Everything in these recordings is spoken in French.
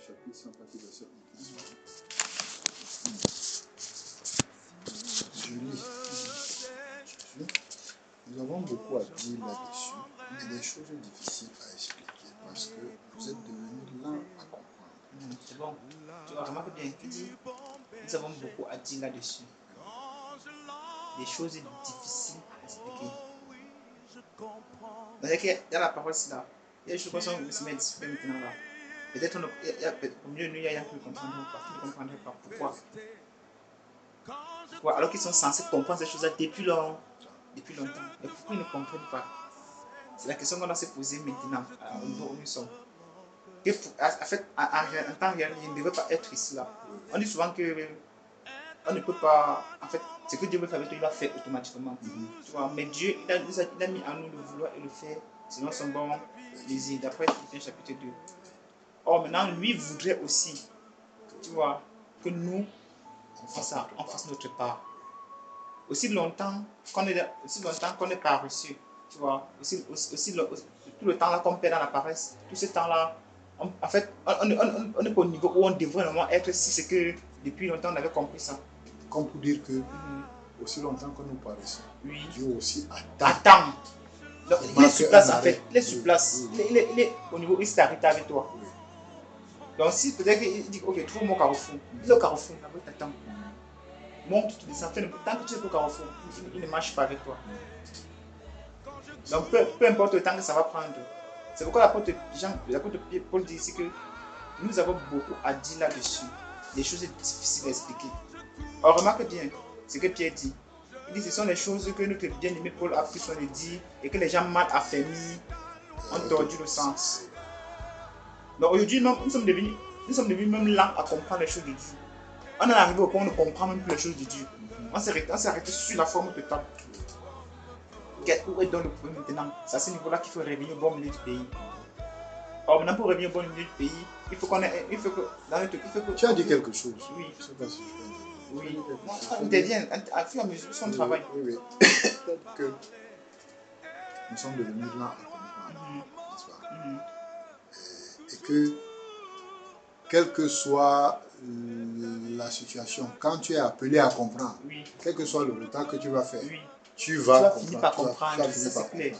chapitre 104, verset 1. Je lis. Nous avons beaucoup à dire là-dessus, mais des choses difficiles à expliquer parce que vous êtes devenus lents à comprendre. C'est bon. Tu vois, remarque bien, tu dis, nous avons beaucoup à dire là-dessus. Des choses difficiles à expliquer. C'est-à-dire qu'il y a la parole là. Il y a des choses qu'on se met maintenant là. Peut-être au milieu de nous, il y a qui ne comprendrait pas. Pourquoi? Pourquoi? Alors qu'ils sont censés comprendre ces choses-là depuis longtemps. Mais pourquoi ils ne comprennent pas? C'est la question qu'on doit se poser maintenant, au niveau où nous sommes. En fait, en temps réel, il ne devrait pas être ici là. On dit souvent que on ne peut pas. En fait, ce que Dieu veut faire avec toi, il va faire automatiquement. Tu vois, mais Dieu, il a mis en nous le vouloir et le faire selon son bon plaisir, d'après Philippiens chapitre 2. Or, maintenant, lui voudrait aussi, tu vois, que nous, on fasse notre part. Aussi longtemps qu'on n'est pas reçu, tu vois, tout le temps là qu'on perd dans la paresse, tout ce temps là, en fait, on n'est pas au niveau où on devrait normalement être si c'est que depuis longtemps on avait compris ça. Comme pour dire que aussi longtemps que nous paraissons, Oui. Dieu aussi attend. Donc, il est sur place en fait, il est sur Oui. place, Oui. il est au niveau où il s'est arrêté avec toi. Oui. Donc si peut-être qu'il dit, ok, trouve mon carrefour, il est au carrefour, d'abord il t'attend. Monte, tu descends, tant que tu es au carrefour, il ne marche pas avec toi. Donc peu importe le temps que ça va prendre. C'est pourquoi l'apôtre Paul dit ici que nous avons beaucoup à dire là-dessus. Des choses difficiles à expliquer. Alors remarque bien ce que Pierre dit. Il dit que ce sont les choses que notre bien-aimé Paul a pris soin de dire et que les gens mal affermis ont tordu le sens. Donc aujourd'hui, nous sommes devenus même lents à comprendre les choses de Dieu. On est arrivé au point où on ne comprend même plus les choses de Dieu. On s'est arrêté sur la forme totale. Où est donc le problème maintenant? C'est à ce niveau-là qu'il faut revenir au bon milieu du pays. Or maintenant, pour revenir au bon milieu du pays, il faut que Tu as dit quelque chose. Oui. Je ne sais pas si je peux dire. Oui. On intervient à fur et à mesure de son travail. Oui. Peut-être que nous sommes devenus lents à comprendre, n'est-ce pas? Et que, quelle que soit la situation, quand tu es appelé à comprendre, quel que soit le retard que tu vas faire, tu vas finir par comprendre. Ça, c'est clair.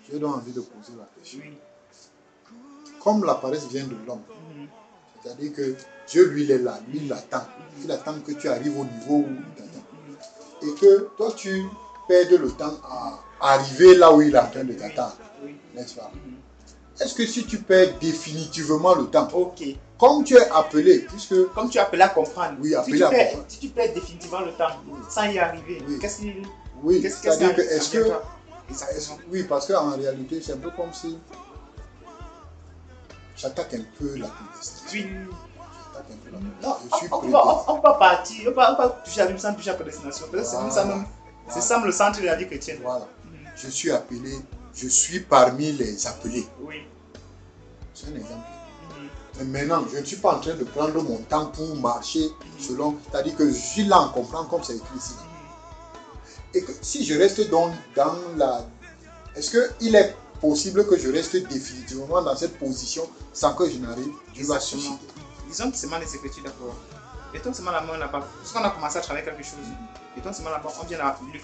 J'ai donc envie de poser la question. Comme la paresse vient de l'homme, c'est-à-dire que Dieu, lui, il est là, lui, il attend. Il attend que tu arrives au niveau où il t'attend. Et que toi, tu perdes le temps à arriver là où il est en train de t'attendre. N'est-ce pas? Est-ce que si tu perds définitivement le temps, comme tu es appelé, puisque... Comme tu es appelé à comprendre. Oui, appelé à comprendre. Si tu perds définitivement le temps, sans y arriver, qu'est-ce qu'il... Oui, c'est-à-dire que est-ce que... Oui, parce qu'en réalité, c'est un peu comme si j'attaque un peu la prédestination. On va partir, on va toucher à lui sans toucher à la prédestination. C'est ça le centre de la vie chrétienne. Voilà. Je suis appelé, je suis parmi les appelés. Oui. C'est un exemple. Mais maintenant, je ne suis pas en train de prendre mon temps pour marcher selon... C'est-à-dire que je suis là en comprenant comme c'est écrit ici. Et que si je reste dans la... Est-ce qu'il est possible que je reste définitivement dans cette position sans que je n'arrive? Dieu va susciter. Disons que c'est mal les Écritures d'abord. Mettons seulement la main là-bas. Parce qu'on a commencé à travailler quelque chose. Mettons seulement là-bas, on vient à Luc.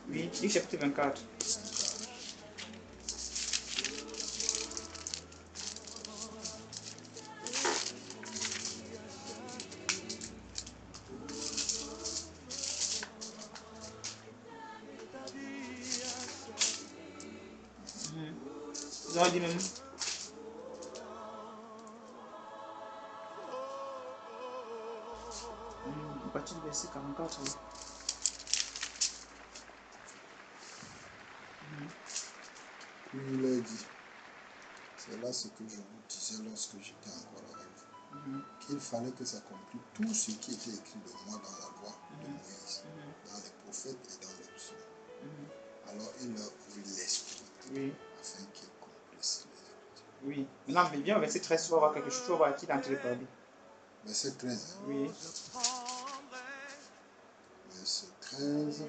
Oui, Luc chapitre 24. Ils ont dit même. À partir du verset 44. Puis il a dit, c'est là ce que je vous disais lorsque j'étais encore avec vous, qu'il fallait que s'accomplisse tout ce qui était écrit de moi dans la loi de Moïse, dans les prophètes et dans les psaumes. Alors il leur ouvrit l'esprit, afin qu'ils accomplissent les Écritures. Oui. Maintenant, viens au verset 13, tu vas voir quelque chose, tu vas voir qui est en train de parler. Verset 13. Oui. 13.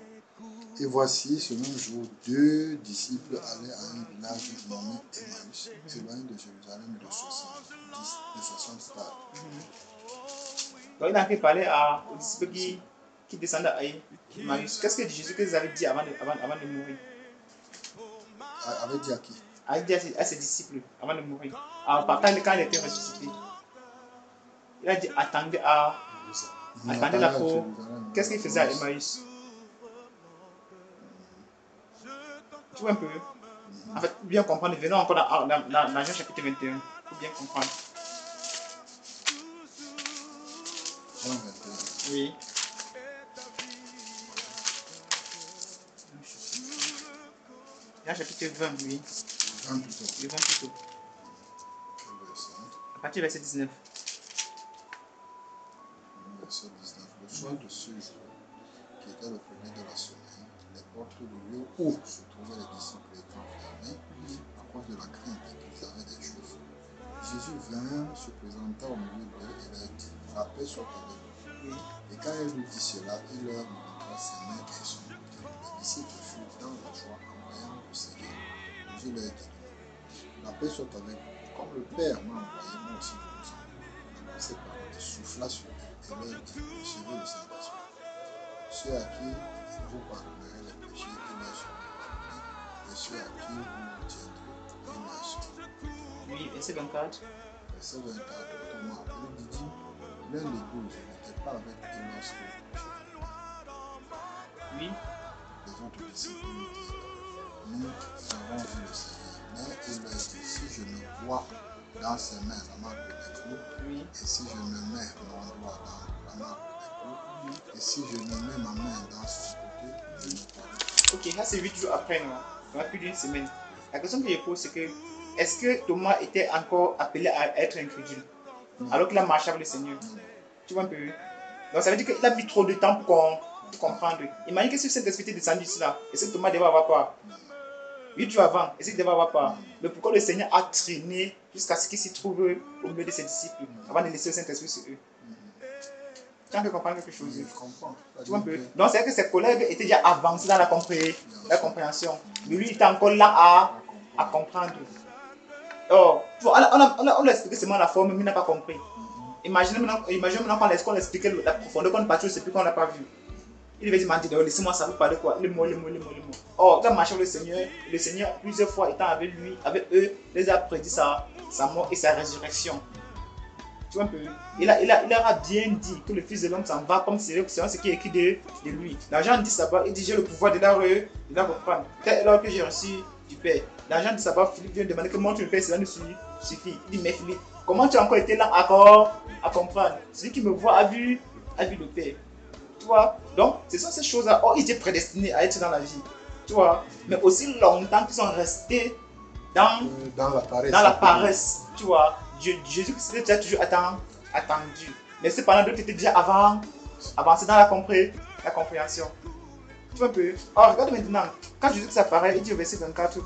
Et voici, ce même jour, 2 disciples allaient à un village nommé Emmaüs, éloigné de Jérusalem de 60 stades. Donc il a fait parler aux disciples qui descendaient à Emmaüs. Qu'est-ce que Jésus qu'ils avaient dit avant de mourir? Avait dit à qui? A dit à ses disciples avant de mourir. Quand il était ressuscité. Il a dit attendez là pour. Qu'est-ce qu'il faisait à Emmaüs? Tu vois un peu? En fait, pour bien comprendre, venons encore dans Jean chapitre 21. Pour bien comprendre. Jean 21. Oui. Jean chapitre 20, oui. 20 plutôt. Le 20 plutôt. À partir du verset 19. Verset 19. Le soir de ce jour, qui était le premier de la semaine, les portes du lieu où se trouvaient les disciples étant fermées à cause de la crainte qu'ils avaient des Juifs. Jésus vint, se présenta au milieu d'eux et leur dit, la paix soit avec vous. Et quand il lui dit cela, il leur montra ses mains et son côté. Les disciples furent dans la joie en voyant le Seigneur. Jésus leur dit, la paix soit avec vous. Comme le Père m'a envoyé, moi aussi je vous envoie. Ces paroles, il souffla sur eux et leur dit, recevez le Saint-Esprit. Ceux à qui vous pardonnerez les péchés, ils leur seront pardonnés. Et ceux à qui vous tiendrez, ils leur seront. Oui, verset 24. Verset 24, Thomas appelé Didyme, l'un des 12, n'était pas avec eux lorsque le péché fut fait. Oui. Les autres disciples lui dirent, nous avons vu le Seigneur. Mais il leur dit, si je ne vois dans ses mains la marque des clous, Oui. et si je ne mets mon doigt dans la marque des clous, et si je ne mets ma main dans son côté, je ne crois pas. Ok, ça c'est 8 jours après, non? On a plus d'une semaine. La question que je pose, c'est que est-ce que Thomas était encore appelé à être incrédule alors qu'il a marché avec le Seigneur? Tu vois un peu? Donc ça veut dire qu'il a mis trop de temps pour comprendre. Imagine que si cet esprit était descendu ici là, est-ce que Thomas devait avoir peur? 8 jours avant, est-ce qu'il devait avoir peur? Mais pourquoi le Seigneur a traîné jusqu'à ce qu'il s'y trouve au milieu de ses disciples avant de laisser le Saint-Esprit sur eux? Tu as un peu comprendre quelque chose? Je comprends. Tu vois un peu? Donc c'est vrai que ses collègues étaient déjà avancés dans la compréhension. Mais lui, il était encore là à comprendre. Oh, tu vois, on a expliqué seulement la forme, mais il n'a pas compris. Imagine maintenant qu'on expliquait la profondeur, qu'on ne partait, c'est plus qu'on n'a pas vu. Il devait dire, laissez-moi savoir parler quoi, les mots. Oh, il a marché avec le Seigneur, plusieurs fois étant avec lui, avec eux, les a prédit sa mort et sa résurrection. Tu vois un peu? Il leur a bien dit que le Fils de l'homme s'en va comme c'est ce qui est écrit de lui. Dans Jean 10 là-bas, il dit j'ai le pouvoir de leur reprendre. C'est alors que j'ai reçu du Père. Dans Jean 10 là-bas, Philippe vient demander comment tu le Père, cela ne suffit. Il dit mais Philippe, comment tu as encore été là à comprendre? Celui qui me voit a vu le Père. Tu vois? Donc, ce sont ces choses-là. Oh, ils étaient prédestinés à être dans la vie. Tu vois? Mais aussi longtemps qu'ils sont restés dans la paresse. Tu vois? Jésus Christ était toujours attendu. Mais cependant, d'autres étaient déjà avancés dans la compréhension. Tu vois un peu? Alors, regarde maintenant. Quand Jésus Christ apparaît, il dit au verset 24,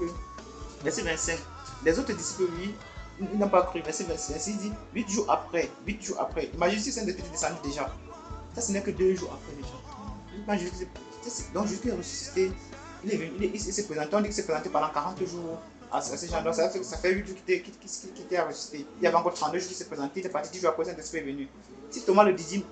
verset 25. Les autres disciples, lui, ils n'ont pas cru. Verset 26, il dit 8 jours après. Imagine si Saint-Esprit est descendu déjà. Ça, ce n'est que 2 jours après déjà. Donc Jésus est ressuscité. Il s'est présenté. On dit qu'il s'est présenté pendant 40 jours à ces gens. Donc ça fait 8 jours qu'il était ressuscité. Il y avait encore 32 jours qu'il s'est présenté. Il est parti 10 jours après, Saint-Esprit est venu. Si Thomas le dit,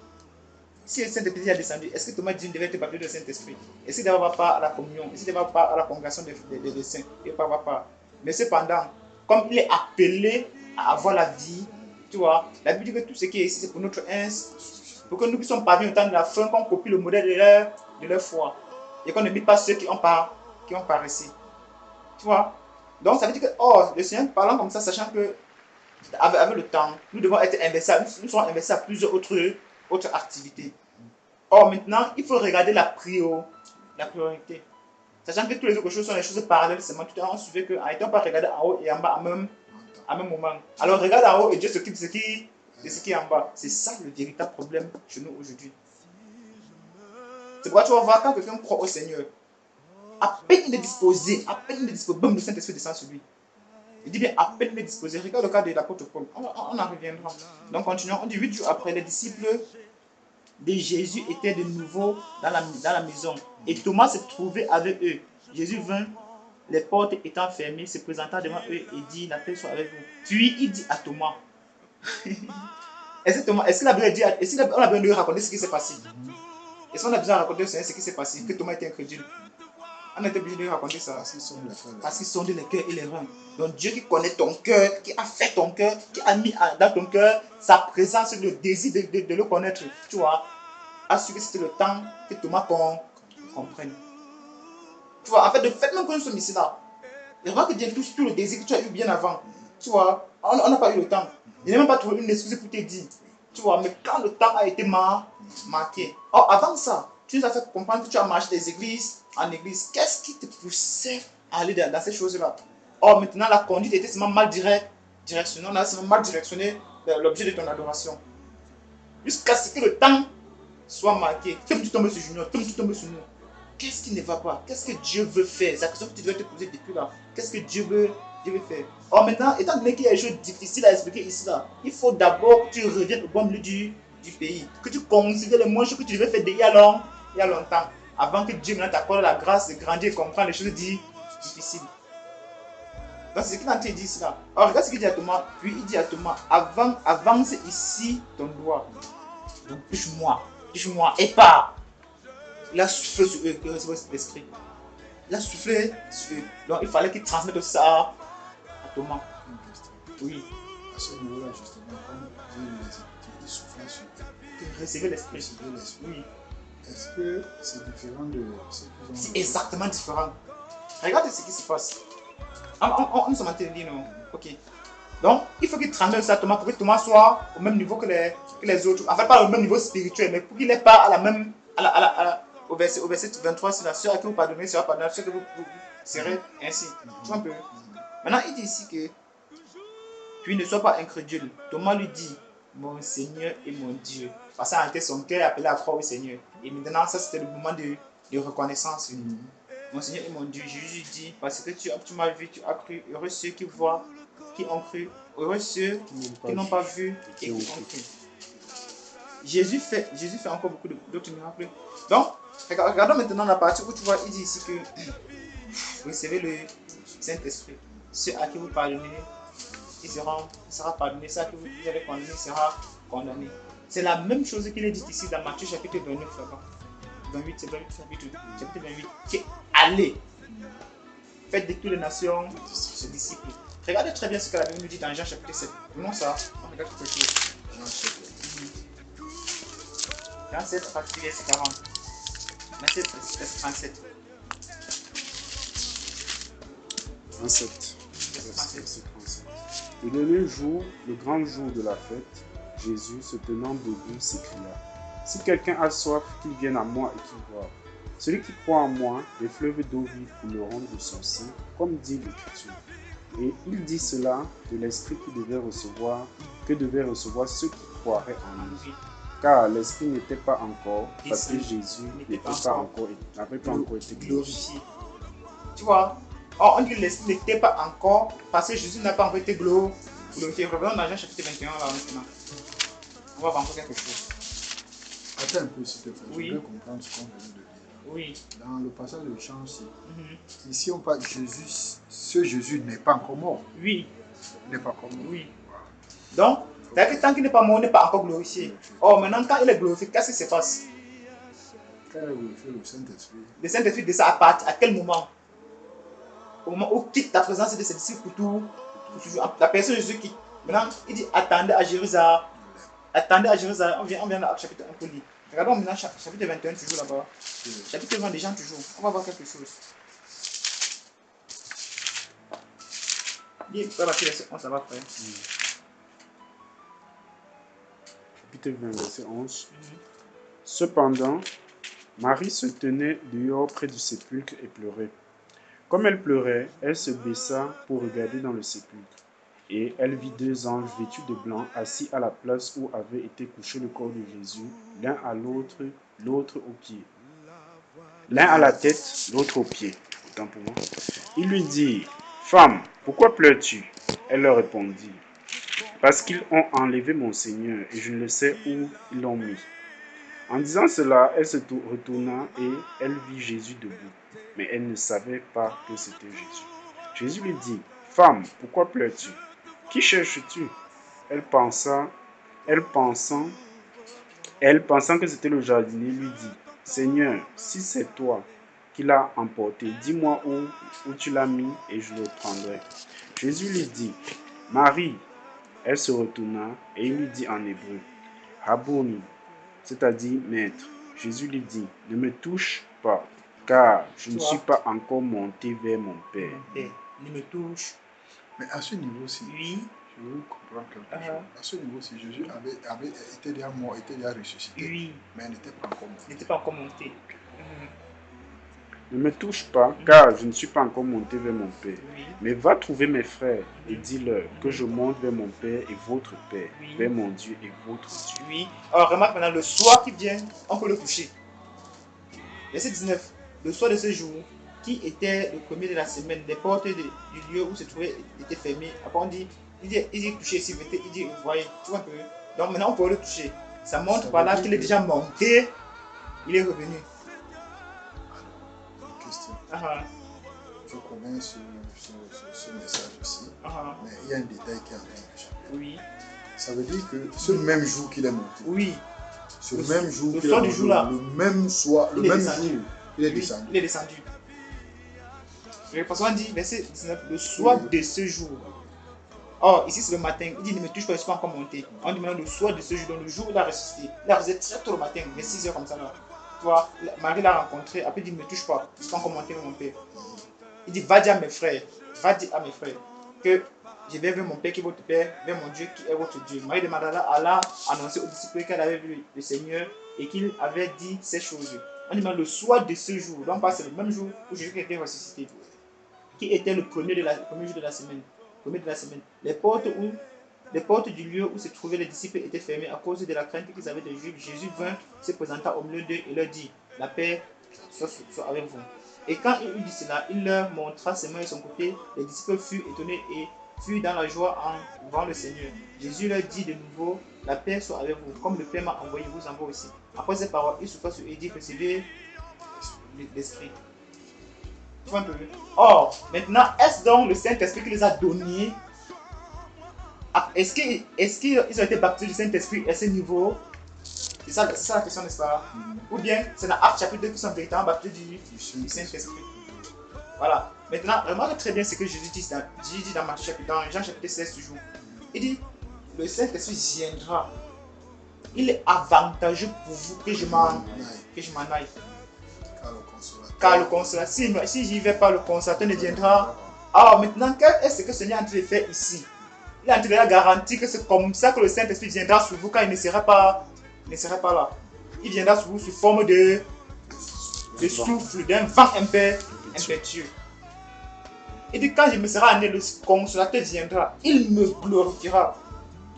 si le Saint-Esprit est descendu, est-ce que Thomas dit devait être baptisé de Saint-Esprit? Est-ce qu'il devait avoir part à la communion? Est-ce qu'il devait avoir part à la congrégation des saints? Il ne devait pas avoir part. Mais cependant, comme il est appelé à avoir la vie, tu vois, la Bible dit que tout ce qui est ici, c'est pour notre pour que nous qui sommes parvenus au temps de la fin, qu'on copie le modèle de leur foi. Et qu'on ne mit pas ceux qui ont paressé. Tu vois? Donc ça veut dire que, le Seigneur parlant comme ça, sachant que, avec le temps, nous devons être investis, nous serons investis à plusieurs autres activités. Or maintenant, il faut regarder la priorité. Sachant que toutes les autres choses sont les choses parallèles, seulement tout à l'heure on suivait qu'en n'étant pas regardé en haut et en bas en même moment. Alors regarde en haut et Dieu s'occupe de ce qui est en bas. C'est ça le véritable problème chez nous aujourd'hui. C'est pourquoi tu vas voir quand quelqu'un croit au Seigneur, à peine il est disposé, boum, le Saint-Esprit descend sur lui. Il dit bien à peine il est disposé. Regarde le cas de l'apôtre Paul. On en reviendra. Donc continuons. On dit 8 jours après, les disciples de Jésus étaient de nouveau dans la maison. Et Thomas se trouvait avec eux. Jésus vint, les portes étant fermées, se présenta devant eux et dit, la paix soit avec vous. Puis il dit à Thomas, est-ce qu'on a besoin de lui raconter ce qui s'est passé? Est-ce qu'on a besoin de raconter au Seigneur ce qui s'est passé? Que Thomas était incrédule. On a été obligé de lui raconter ça. Parce qu'ils sondent les cœurs et les reins. Donc Dieu qui connaît ton cœur, qui a fait ton cœur, qui a mis dans ton cœur sa présence, le désir de le connaître, tu vois, a su que c'était le temps que Thomas comprenne. Tu vois, en fait, le fait même que nous sommes ici là, et remarque que Dieu touche tout le désir que tu as eu bien avant. Tu vois, on n'a pas eu le temps. Il n'a même pas trouvé une excuse pour te dire. Tu vois, mais quand le temps a été marqué. Or, avant ça, tu nous as fait comprendre que tu as marché des églises en église. Qu'est-ce qui te poussait à aller dans ces choses-là? Or, maintenant, la conduite était seulement mal directionnée. On a seulement mal directionné l'objet de ton adoration. Jusqu'à ce que le temps soit marqué. Tu tombes sur Junior, tu tombes sur nous. Qu'est-ce qui ne va pas? Qu'est-ce que Dieu veut faire? C'est la question que tu dois te poser depuis là. Qu'est-ce que Dieu veut faire? Or maintenant, étant donné qu'il y a des choses difficiles à expliquer ici là, il faut d'abord que tu reviennes au bon milieu du pays. Que tu considères les moins choses que tu devais faire il y a longtemps. Avant que Dieu maintenant t'accorde la grâce de grandir et comprendre les choses difficiles. Donc c'est ce qu'il a dit ici là. Alors regarde ce qu'il dit à Thomas. Puis il dit à Thomas, avance ici ton doigt. Donc touche-moi et pars. Il a soufflé sur eux, que recevoir cet esprit. Il a soufflé sur eux. Donc il fallait qu'il transmette ça à Thomas. Oui. À ce niveau-là, justement, comme Dieu souffla sur eux. Il recevait l'esprit. Oui. Est-ce que c'est différent de ce qu'ils ont? C'est exactement différent. Regardez ce qui se passe. Nous sommes en train de dire, non? Ok. Donc, il faut qu'il transmette ça à Thomas pour que Thomas soit au même niveau que les autres. En fait, pas au même niveau spirituel, mais pour qu'il n'ait pas à la même. Au verset 23, c'est la sœur à qui vous pardonnez sera pardonnée, ceux que vous serez ainsi. Tu vois un peu. Maintenant, il dit ici que puis ne sois pas incrédule. Thomas lui dit, mon Seigneur et mon Dieu. Parce qu'en réalité, son cœur est appelé à croire au Seigneur. Et maintenant, ça c'était le moment de reconnaissance. Mon Seigneur et mon Dieu, Jésus dit, parce que tu m'as vu, tu as cru. Heureux ceux qui voient, qui ont cru. Heureux ceux qui n'ont pas vu et qui ont cru. Jésus fait encore beaucoup d'autres miracles. Donc, regardons maintenant la partie où tu vois, il dit ici que vous recevez le Saint-Esprit. Ceux à qui vous pardonnez, il sera pardonné. Ceux à qui vous avez condamné, sera condamné. C'est la même chose qu'il est dit ici dans Matthieu chapitre 29, là-bas. 28, c'est 28 chapitre 28. Qui est allez, faites de toutes les nations ses disciples. Regardez très bien ce que la Bible nous dit dans Jean chapitre 7. Prenons ça, on regarde quelque chose. Jean 7. Jean 7, à partir du verset 40. Matthieu 37. 37. Le dernier jour, le grand jour de la fête, Jésus, se tenant debout, s'écria, « Si quelqu'un a soif, qu'il vienne à moi et qu'il boive. Celui qui croit en moi, des fleuves d'eau vive couleront de son sein, comme dit l'Écriture. » Et il dit cela de l'Esprit que devaient recevoir ceux qui croiraient en lui. Car l'Esprit n'était pas encore, parce que Jésus n'avait pas encore été glorifié. Tu vois? Or, on dit que l'Esprit n'était pas encore, parce que Jésus n'a pas encore été glorifié. Revenons dans Jean chapitre 21 là maintenant. On va voir encore quelque chose. Attends un peu, s'il te plaît. Oui. Je veux comprendre ce qu'on vient de dire. Oui. Dans le passage de Jean, ici on parle de Jésus. Ce Jésus n'est pas encore mort. Oui. Il n'est pas encore mort. Oui. Donc, c'est-à-dire que tant qu'il n'est pas mort, il n'est pas encore glorifié. Or, maintenant, quand il est glorifié, qu'est-ce qui se passe? Quand il est glorifié, le Saint-Esprit. Le Saint-Esprit descend à quel moment? Au moment où quitte la présence de ses disciples pour toujours. La personne de Jésus quitte. Maintenant, il dit attendez à Jérusalem. Attendez à Jérusalem. On vient dans chapitre 1 pour lire. Regardons maintenant chapitre 21 toujours là-bas. Chapitre 20 déjà toujours. On va voir quelque chose. Lis, on ça va après. Chapitre 20, verset 11. Cependant, Marie se tenait dehors près du sépulcre et pleurait. Comme elle pleurait, elle se baissa pour regarder dans le sépulcre. Et elle vit deux anges vêtus de blanc assis à la place où avait été couché le corps de Jésus, l'un à l'autre, l'autre aux pieds. L'un à la tête, l'autre aux pieds. Autant pour moi. Il lui dit, « Femme, pourquoi pleures-tu » Elle leur répondit, « Parce qu'ils ont enlevé mon Seigneur et je ne sais où ils l'ont mis. » En disant cela, elle se retourna et elle vit Jésus debout. Mais elle ne savait pas que c'était Jésus. Jésus lui dit, « Femme, pourquoi pleures-tu? Qui cherches-tu » Elle pensant que c'était le jardinier, lui dit, « Seigneur, si c'est toi qui l'as emporté, dis-moi où tu l'as mis et je le prendrai. » Jésus lui dit, « Marie. » Elle se retourna et il lui dit en hébreu, « Rabboni » c'est-à-dire maître. Jésus lui dit, « Ne me touche pas, car je ne suis pas encore monté vers mon Père. » Ne me touche. Mais à ce niveau-ci, Oui. je veux comprendre quelque chose. À ce niveau-ci, Jésus avait été déjà mort, était déjà ressuscité. Oui. Mais il n'était pas encore monté. Il n'était pas encore monté. Ne me touche pas, car je ne suis pas encore monté vers mon Père. Oui. Mais va trouver mes frères et dis-leur que je monte vers mon Père et votre Père, vers mon Dieu et votre Dieu. Oui. Alors remarque maintenant, le soir qui vient, on peut le toucher. Verset 19. Le soir de ce jour, qui était le premier de la semaine, les portes du lieu où se trouvait étaient fermées. Après on dit, il dit toucher ici, il dit, vous voyez, tu vois un peu. Donc maintenant on peut le toucher. Ça montre par là qu'il est déjà monté, il est revenu. Question. Je connais ce message aussi, mais il y a un détail qui est en train d'échapper. Oui. Ça veut dire que ce même jour qu'il est monté, oui. Ce même jour qu'il est monté, le même soir, le même jour, il est descendu. Il est descendu. Parce qu'on dit, verset 19, le soir de ce jour. Or, ici c'est le matin, il dit ne me touche pas, je ne suis pas encore monté. On dit maintenant le soir de ce jour, donc le jour où il a ressuscité. Il a ressuscité très tôt le matin, vers 6 heures comme ça là. Tu vois, Marie l'a rencontré, après il dit ne me touche pas, je ne suis pas encore monté vers mon père. Il dit va dire à mes frères, que je vais vers mon père qui est votre père, vers mon Dieu qui est votre Dieu. Marie de Magdala alla annoncer aux disciples qu'elle avait vu le Seigneur et qu'il avait dit ces choses. On dit maintenant le soir de ce jour, donc c'est le même jour où Jésus était ressuscité, qui était le premier jour de la semaine. Les portes du lieu où se trouvaient les disciples étaient fermées à cause de la crainte qu'ils avaient des Juifs. Jésus vint, se présenta au milieu d'eux et leur dit, la paix soit avec vous. Et quand il eut dit cela, il leur montra ses mains et son côté. Les disciples furent étonnés et furent dans la joie en voyant le Seigneur. Jésus leur dit de nouveau, la paix soit avec vous. Comme le Père m'a envoyé, vous envoie aussi. Après ces paroles, il souffla sur eux et dit, recevez l'Esprit. Or, maintenant, est-ce donc le Saint-Esprit qui les a donnés? Est-ce qu'ils ont été baptisés du Saint-Esprit à ce niveau? C'est ça la question, n'est-ce pas? Ou bien, c'est dans Actes chapitre 2 qu'ils sont véritablement baptisés du Saint-Esprit. Voilà. Maintenant, remarquez très bien ce que Jésus dit dans Jean chapitre 16 toujours. Il dit, le Saint-Esprit viendra. Il est avantageux pour vous que je m'en aille. Car le consolateur, si j'y vais pas, le consolateur ne viendra. Alors maintenant, qu'est-ce que le Seigneur est en train de faire ici? Il est en train de garantir que c'est comme ça que le Saint-Esprit viendra sur vous quand il ne sera pas là. Il viendra sur vous sous forme de souffle, d'un vent impétueux. Il dit quand je me serai amené, le consolateur viendra. Il me glorifiera.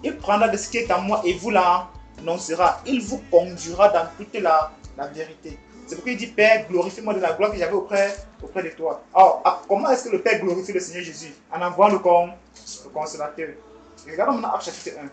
Il prendra de ce qui est en moi et vous l'annoncera. Il vous conduira dans toute la vérité. C'est pourquoi il dit, Père, glorifie-moi de la gloire que j'avais auprès de toi. Alors, comment est-ce que le Père glorifie le Seigneur Jésus? En envoyant le consolateur. Et regardons maintenant Actes chapitre 1.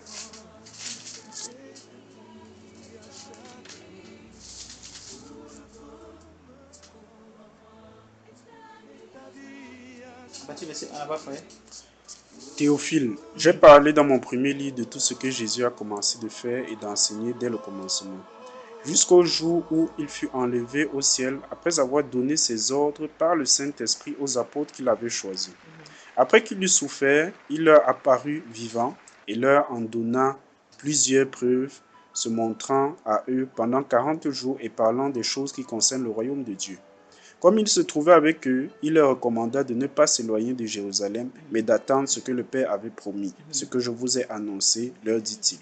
Théophile, j'ai parlé dans mon premier livre de tout ce que Jésus a commencé de faire et d'enseigner dès le commencement, jusqu'au jour où il fut enlevé au ciel après avoir donné ses ordres par le Saint-Esprit aux apôtres qu'il avait choisis. Après qu'il eut souffert, il leur apparut vivant et leur en donna plusieurs preuves, se montrant à eux pendant 40 jours et parlant des choses qui concernent le royaume de Dieu. Comme il se trouvait avec eux, il leur recommanda de ne pas s'éloigner de Jérusalem, mais d'attendre ce que le Père avait promis, ce que je vous ai annoncé, leur dit-il.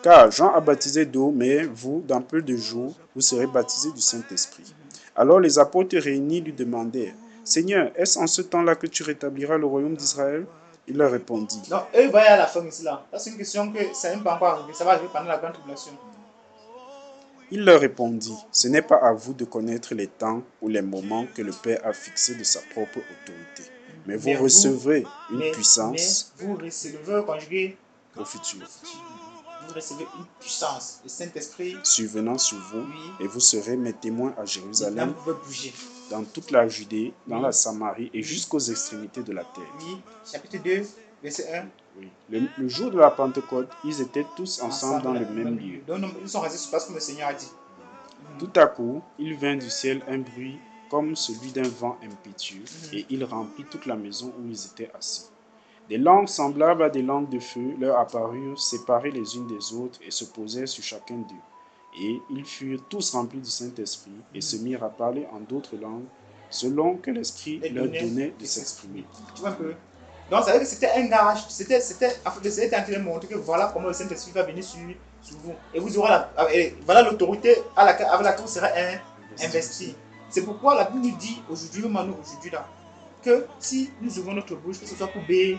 Car Jean a baptisé d'eau, mais vous, dans peu de jours, vous serez baptisés du Saint-Esprit. Alors les apôtres réunis lui demandèrent, Seigneur, est-ce en ce temps-là que tu rétabliras le royaume d'Israël? Il leur répondit. Donc, eux voyaient à la fin ici là. C'est une question que ça n'est pas encore arrivé. Ça va arriver pendant la grande tribulation. Il leur répondit, ce n'est pas à vous de connaître les temps ou les moments que le Père a fixés de sa propre autorité. Mais vous recevrez une puissance vous recevrez conjugué au futur. Vous vous recevez une puissance. Le Saint-Esprit survenant sur vous, Oui. et vous serez mes témoins à Maintenant, Jérusalem, vous pouvez bouger. dans toute la Judée, dans Oui. la Samarie et Oui. jusqu'aux extrémités de la terre. Oui, chapitre 2, verset 1. Oui. Le jour de la Pentecôte, ils étaient tous ensemble dans le même lieu. Donc, ils sont restés sur place comme le Seigneur a dit. Tout à coup, il vint du ciel un bruit comme celui d'un vent impétueux, et il remplit toute la maison où ils étaient assis. Des langues semblables à des langues de feu leur apparurent, séparées les unes des autres, et se posèrent sur chacun d'eux. Et ils furent tous remplis du Saint-Esprit, et se mirent à parler en d'autres langues, selon que l'Esprit Les leur données donnait de de s'exprimer. Tu vois un peu. Donc, ça veut dire que c'était un gage. C'était en train de montrer que voilà comment le Saint-Esprit va venir sur vous. Et vous aurez voilà l'autorité avec laquelle vous serez investi. C'est pourquoi la Bible nous dit aujourd'hui, aujourd'hui là, que si nous ouvrons notre bouche, que ce soit pour bénir,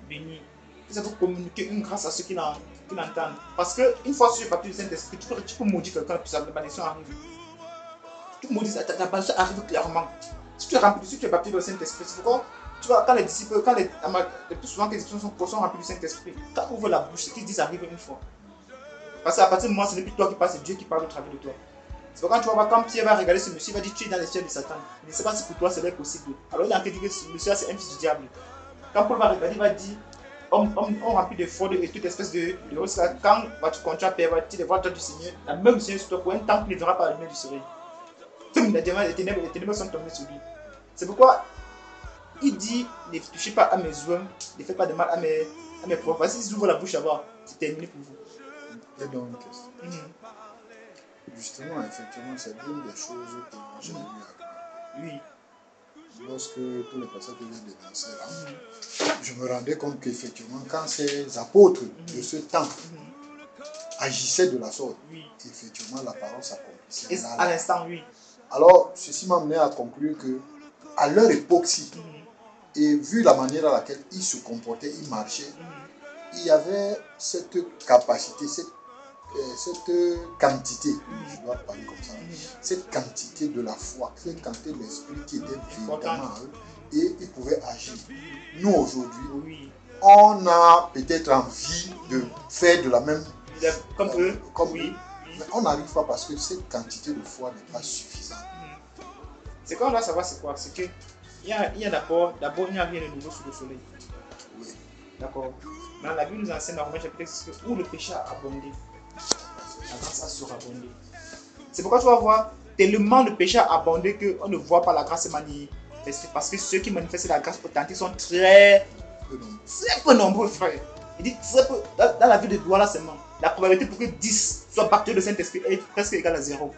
que ce soit pour communiquer une grâce à ceux qui l'entendent. Parce qu'une fois sur le papier du Saint-Esprit, tu peux maudire quelqu'un, puis sa malédiction arrive. Tu maudis, ta malédiction arrive clairement. Si tu es rempli, si tu es baptisé dans le Saint-Esprit, c'est pourquoi tu vois, quand les disciples, le plus souvent que les disciples sont remplis du Saint-Esprit, quand ils ouvrent la bouche, ce qu'ils disent arrive une fois. Parce qu'à partir du moment où ce n'est plus toi qui parles, c'est Dieu qui parle au travers de toi. C'est pourquoi quand tu vas voir, quand Pierre va regarder ce monsieur, il va dire tu es dans les cieux de Satan. Il ne sait pas si pour toi c'est possible. Alors il a entendu que ce monsieur c'est un fils du diable. Quand Paul va regarder, il va dire on remplit de fraude et toute espèce de risque. Quand tu continues à perdre, tu les vois toi du Seigneur, la même Seigneur sur toi pour un temps qu'il ne verra pas la lumière du soleil. Les ténèbres sont tombées sur lui. C'est pourquoi il dit ne touchez pas à mes oeufs, ne faites pas de mal à mes propres. Parce que si j'ouvre la bouche avant, c'est terminé pour vous. Et donc, une question. Justement, effectivement, c'est l'une des choses que j'ai vu à Oui. lorsque tous les personnes que je dénonçais là, je me rendais compte qu'effectivement, quand ces apôtres de ce temps agissaient de la sorte, effectivement, la parole s'accomplissait. Et à l'instant, oui. Alors, ceci m'a amené à conclure que, à leur époque-ci, et vu la manière à laquelle ils se comportaient, ils marchaient, il y avait cette capacité, cette quantité, je dois parler comme ça, cette quantité de la foi, cette quantité de l'esprit qui était véritablement à eux, et ils pouvaient agir. Nous aujourd'hui, on a peut-être envie de faire de la même comme eux, mais on n'arrive pas parce que cette quantité de foi n'est pas suffisante. Ce qu'on doit savoir, c'est quoi? C'est que il y a d'abord, il n'y a rien de nouveau sous le soleil. Oui. D'accord. Dans la Bible nous enseigne dans Romains chapitre 6 que où le péché a abondé, la grâce a surabondé. C'est pourquoi tu vas voir, tellement le péché a abondé qu'on ne voit pas la grâce se manifester. Parce que ceux qui manifestent la grâce authentique sont très peu nombreux, frère. Il dit très peu. Dans la vie de Douala seulement, la probabilité pour que 10 soient baptisés de Saint-Esprit est presque égale à 0.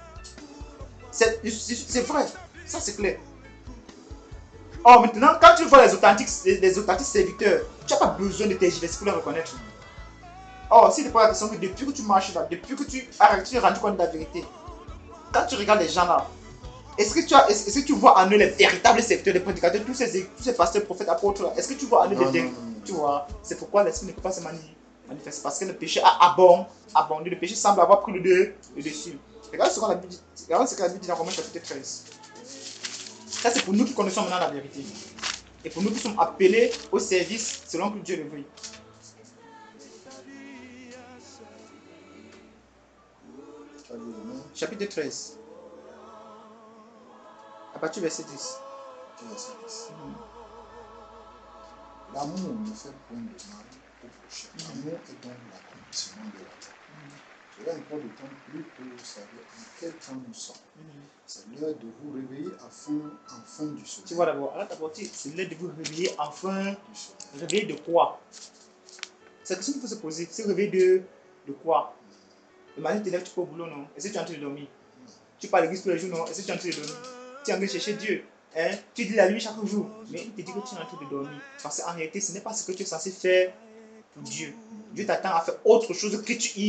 C'est vrai, ça c'est clair. Or maintenant, quand tu vois les authentiques serviteurs, tu n'as pas besoin de tes gestes pour les reconnaître. Or, si tu poses la question que depuis que tu marches là, depuis que tu es rendu compte de la vérité, quand tu regardes les gens là, est-ce que tu vois en eux les véritables serviteurs, les prédicateurs, tous ces pasteurs, prophètes, apôtres là, est-ce que tu vois en eux les véritables? Tu vois, c'est pourquoi l'esprit ne peut pas se manifester, parce que le péché a abondé, le péché semble avoir pris le dessus. Regarde ce que la Bible dit dans Romains chapitre 13. Ça, c'est pour nous qui connaissons maintenant la vérité. Et pour nous qui sommes appelés au service selon que Dieu le veut. Chapitre 13. À partir du verset 10. L'amour ne fait point de mal au prochain. L'amour est donc l'accomplissement de la loi. Cela importe d'autant plus que vous savez en quel temps nous sommes. C'est l'heure de vous réveiller enfin du sommeil. Tu vois d'abord, c'est l'heure de vous réveiller enfin du sommeil. Réveiller de quoi? C'est la question qu'il faut se poser. C'est réveiller de quoi? Imagine tu te lèves, tu peux au boulot, non? Est-ce que tu es en train de dormir? Tu pars à l'église tous les jours, non? Est-ce que tu es en train de dormir? Tu es en train de chercher Dieu. Tu dis la nuit chaque jour, mais il te dit que tu es en train de dormir. Parce qu'en réalité, ce n'est pas ce que tu es censé faire pour Dieu. Dieu t'attend à faire autre chose que tu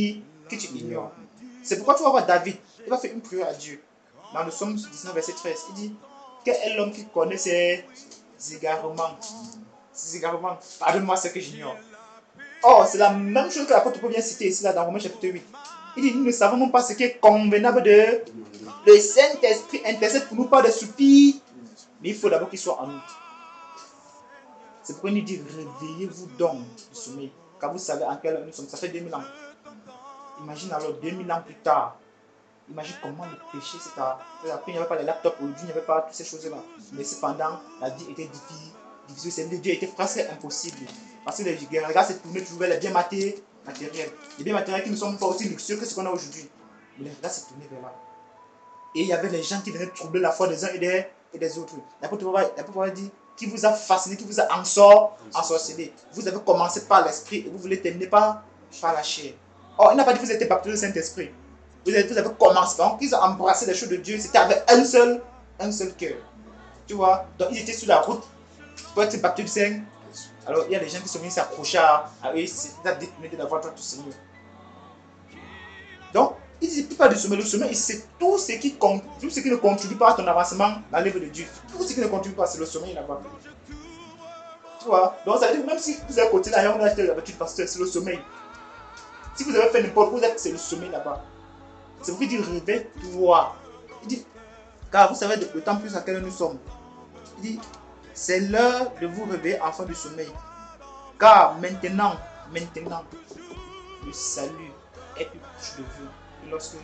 ignores. C'est pourquoi tu vas voir David. Il va faire une prière à Dieu. Dans le psaume 19, verset 13, il dit: quel est l'homme qui connaît ses égarements? Pardonne-moi ce que j'ignore. Or, c'est la même chose que l'apôtre Paul vient citer ici là, dans Romains chapitre 8. Il dit: nous ne savons même pas ce qui est convenable de le Saint-Esprit intercède pour nous par des soupirs, mais il faut d'abord qu'il soit en nous. C'est pourquoi il nous dit: réveillez-vous donc du sommeil, car vous savez en quelle heure nous sommes. Ça fait 2000 ans. Imagine alors 2000 ans plus tard. Imagine comment le péché s'est après, il n'y avait pas les laptops aujourd'hui, il n'y avait pas toutes ces choses-là. Mais cependant, la vie était difficile. C'est Dieu était presque impossible. Parce que les regards se tournaient toujours vers les biens matériels. Les biens matériels qui ne sont pas aussi luxueux que ce qu'on a aujourd'hui. Mais les regards se tournaient vers là. Et il y avait les gens qui venaient troubler la foi des uns et des autres. L'apôtre Paul dit qui vous a fasciné, qui vous a ensorcelé. Vous avez commencé par l'esprit et vous voulez terminer par la chair. Or, il n'a pas dit que vous étiez baptisé du Saint-Esprit. Vous avez commencé. Donc, ils ont embrassé les choses de Dieu. C'était avec un seul cœur. Tu vois? Donc, ils étaient sur la route pour être baptisés du Saint. Alors, il y a des gens qui sont venus s'accrocher à eux. C'est détourné de la voie de tout Seigneur. Donc, il ne dit pas du sommet. Le sommet, c'est tout ce qui ne contribue pas à ton avancement dans l'œuvre de Dieu. Tout ce qui ne contribue pas, c'est le sommet là-bas. Tu vois? Donc, ça veut dire que même si vous avez côté là, on a acheté l'habitude parce que c'est le sommeil. Si vous avez fait n'importe quoi, c'est le sommeil là-bas. C'est pourquoi il dit réveille-toi. Il dit, car vous savez le temps plus à quel nous sommes. Il dit, c'est l'heure de vous réveiller enfants du sommeil. Car maintenant, le salut est plus proche de vous que lorsque vous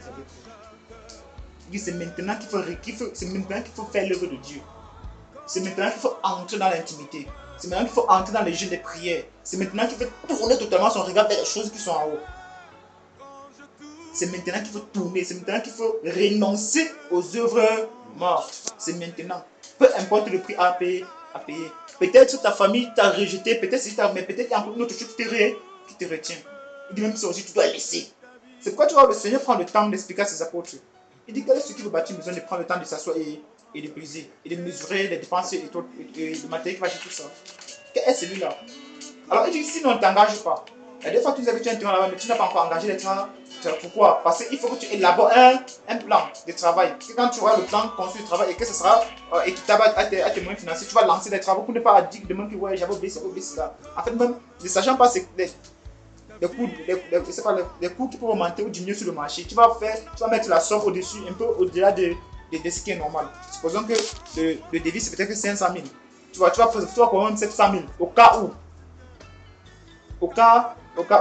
avez fait. Il dit, c'est maintenant qu'il faut faire l'œuvre de Dieu. C'est maintenant qu'il faut entrer dans l'intimité. C'est maintenant qu'il faut entrer dans les jeûnes des prières. C'est maintenant qu'il faut tourner totalement son regard vers les choses qui sont en haut. C'est maintenant qu'il faut tourner. C'est maintenant qu'il faut renoncer aux œuvres mortes. C'est maintenant. Peu importe le prix à payer. Peut-être que ta famille t'a rejeté. Mais peut-être qu'il y a encore une autre chose qui te retient. Il dit même ça aussi, tu dois laisser. C'est pourquoi tu vois, le Seigneur prend le temps d'expliquer à ses apôtres. Il dit quel est ce qui veut bâtir une maison, de prendre le temps de s'asseoir et de peser, et de mesurer les dépenses et le matériel qui va acheter tout ça. Quel est celui-là? Alors il dit, si on ne t'engage pas, et des fois tu disais que tu as un terrain là-bas, mais tu n'as pas encore engagé les travaux. Pourquoi? Parce qu'il faut que tu élabores un plan de travail. Quand tu auras le plan construit du travail et que ce sera équitable à tes moyens financiers, tu vas lancer des travaux pour ne pas dire demain que ouais, j'avais oublié ça. En fait, même ne sachant pas les coûts qui peuvent augmenter ou diminuer sur le marché, tu vas mettre la somme au-dessus, un peu au-delà de ce qui est normal. Supposons que le devis c'est peut-être 500 000. Tu vas prendre même 700 000 au cas où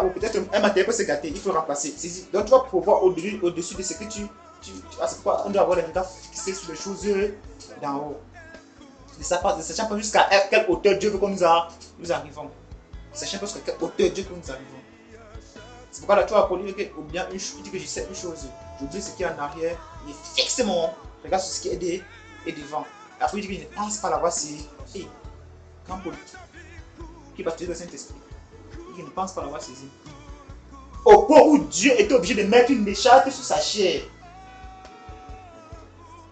peut-être un matériel peut se gâter, il faut remplacer. Donc tu vas pouvoir au-dessus de ce que c'est pourquoi on doit avoir les regards fixés sur les choses d'en haut. Ne sachant pas jusqu'à quelle hauteur Dieu veut que nous arrivons. Ne sachant pas jusqu'à quelle hauteur Dieu veut que nous arrivons. C'est pourquoi là tu vas polir que, ou bien il dit que je sais une chose, j'oublie ce qui est en arrière, il fixe mon regard sur ce qui est devant. Après il dit que je ne pense pas l'avoir saisi. Et quand Paul, qui baptise le Saint-Esprit, il ne pense pas l'avoir saisi. Au point où Dieu était obligé de mettre une écharpe sur sa chair.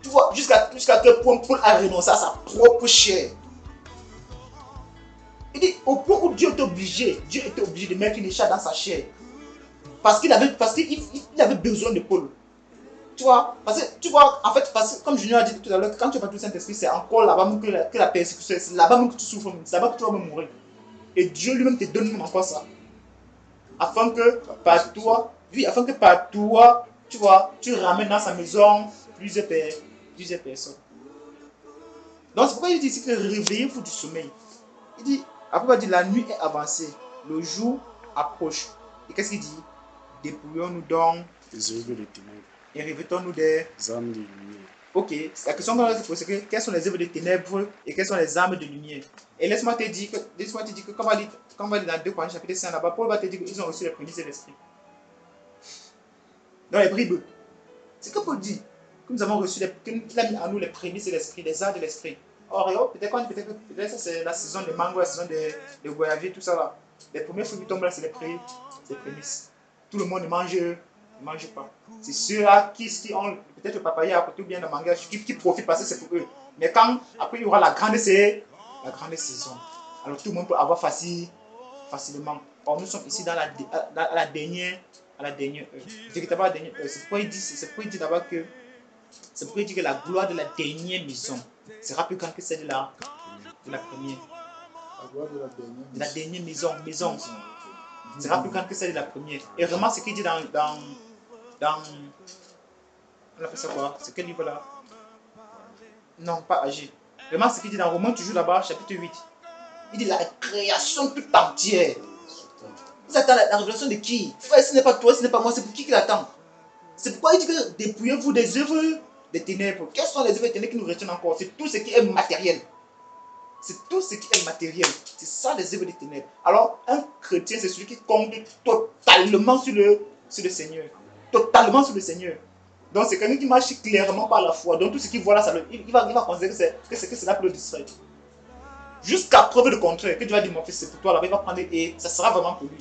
Tu vois, jusqu'à quel point Paul a renoncé à sa propre chair. Il dit, au point où Dieu était obligé de mettre une écharpe dans sa chair. Parce qu'il avait besoin de Paul. Tu vois, en fait, comme je l'ai dit tout à l'heure, quand tu vas tout le Saint-Esprit, c'est encore là-bas que la persécution, c'est là-bas même que tu souffres, c'est là-bas que tu vas même mourir. Et Dieu lui-même te donne même encore ça. Afin que par toi, tu vois, tu ramènes dans sa maison plusieurs personnes. Donc c'est pourquoi il dit ici que réveillez-vous du sommeil. Il dit, après il dit la nuit est avancée, le jour approche. Et qu'est-ce qu'il dit? Dépouillons-nous donc les œuvres des ténèbres et revêtons-nous des armes de lumière. Ok, la question qu'on va se poser, c'est que quelles sont les œuvres de ténèbres et quelles sont les armes de lumière. Et laisse-moi te dire que quand on va lire dans 2 Corinthiens chapitre 5 là-bas, Paul va te dire qu'ils ont reçu les prémices de l'esprit. Dans les bribes. C'est que Paul dit que nous avons reçu, qu'il a mis en nous les prémices de l'esprit, les arts de l'esprit. Or, peut-être ça c'est la saison des mango, la saison des goyaviers, tout ça là. Les premiers fruits qui tombent là, c'est les prémices. Tout le monde ne mange pas. C'est ceux-là qui ont peut-être le papaye à côté ou bien le manga qui profitent parce que c'est pour eux. Mais quand après il y aura la grande saison, alors tout le monde peut avoir facilement. Or nous sommes ici dans la dernière heure. Véritablement la dernière heure. C'est pourquoi il dit d'abord que la gloire de la dernière maison sera plus grande que celle de la première. La gloire de la dernière maison. Sera plus grande que celle de la première. Et vraiment ce qu'il dit dans on appelle ça quoi? C'est quel livre là? Non, pas Agir. Vraiment ce qu'il dit dans Romains toujours là-bas, chapitre 8. Il dit la création toute entière Vous attendez la révélation de qui? Frère, ce n'est pas toi, ce n'est pas moi, c'est pour qui qu'il attend? C'est pourquoi il dit que dépouillez-vous des œuvres des ténèbres. Quelles sont les œuvres des ténèbres qui nous retiennent encore? C'est tout ce qui est matériel. C'est tout ce qui est matériel. C'est ça les œuvres des ténèbres. Alors, un chrétien, c'est celui qui compte totalement sur le Seigneur. Totalement sur le Seigneur. Donc, c'est quelqu'un qui marche clairement par la foi. Donc, tout ce qu'il voit là, il va considérer que c'est là pour le distraire. Jusqu'à preuve de contraire, que Dieu va dire, mon fils, c'est pour toi, là, il va prendre et ça sera vraiment pour lui.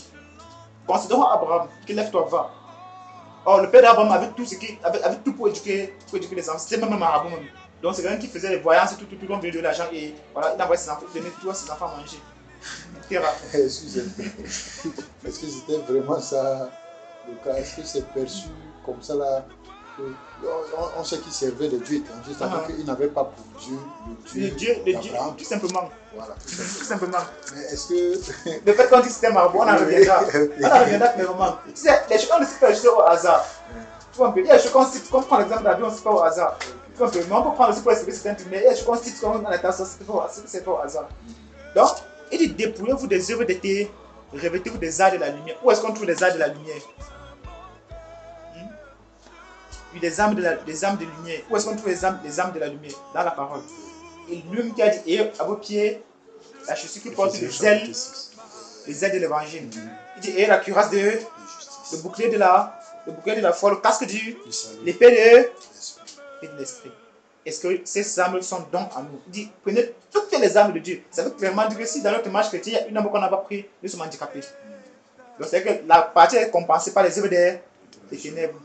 Considérons Abraham, qui lève-toi, va. Or, le père d'Abraham avait tout, avait tout pour éduquer les enfants. C'était même un marabout. Même. Donc, c'est quelqu'un qui faisait les voyances, tout le monde de l'argent et voilà, il envoyait ses enfants, il donnait tout à ses enfants à manger. Excusez-moi. Est-ce que c'était vraiment ça le cas? Est-ce que c'est perçu comme ça là? On sait qu'il servait de Dieu étranger, c'est-à-dire qu'il n'avait pas pour Dieu le Dieu d'Abraham. Tout simplement. Voilà, tout simplement. Mais est-ce que... Le fait qu'on dit que c'était marabout, on en reviendra. On en reviendra clairement. Tu sais, les choses qu'on ne cite pas juste au hasard. Tu vois un peu, il y a des choses qu'on cite, comme prendre l'exemple d'Abraham, on ne cite pas au hasard. Tu vois un peu, mais on peut prendre aussi pour expliquer certains trucs, mais il y a des choses qu'on cite comme dans la tasse, c'est pas au hasard. Donc, il dit dépouillez-vous des œuvres d'été, revêtez-vous des arts de la lumière. Où est-ce qu'on trouve les arts de la lumière? Puis des âmes de lumière. Où est-ce qu'on trouve les âmes de la lumière? Dans la parole. Et lui qui a dit, et à vos pieds, la chaussure qui porte les ailes de l'évangile. Il dit, et la cuirasse le bouclier de la foi, le casque l'épée de l'esprit. Est-ce que ces âmes sont donc à nous? Il dit, prenez toutes les âmes de Dieu. Ça veut clairement dire que si dans notre marche chrétienne, il y a une âme qu'on n'a pas pris, nous sommes handicapés. Donc c'est que la partie est compensée par les œuvres des ténèbres.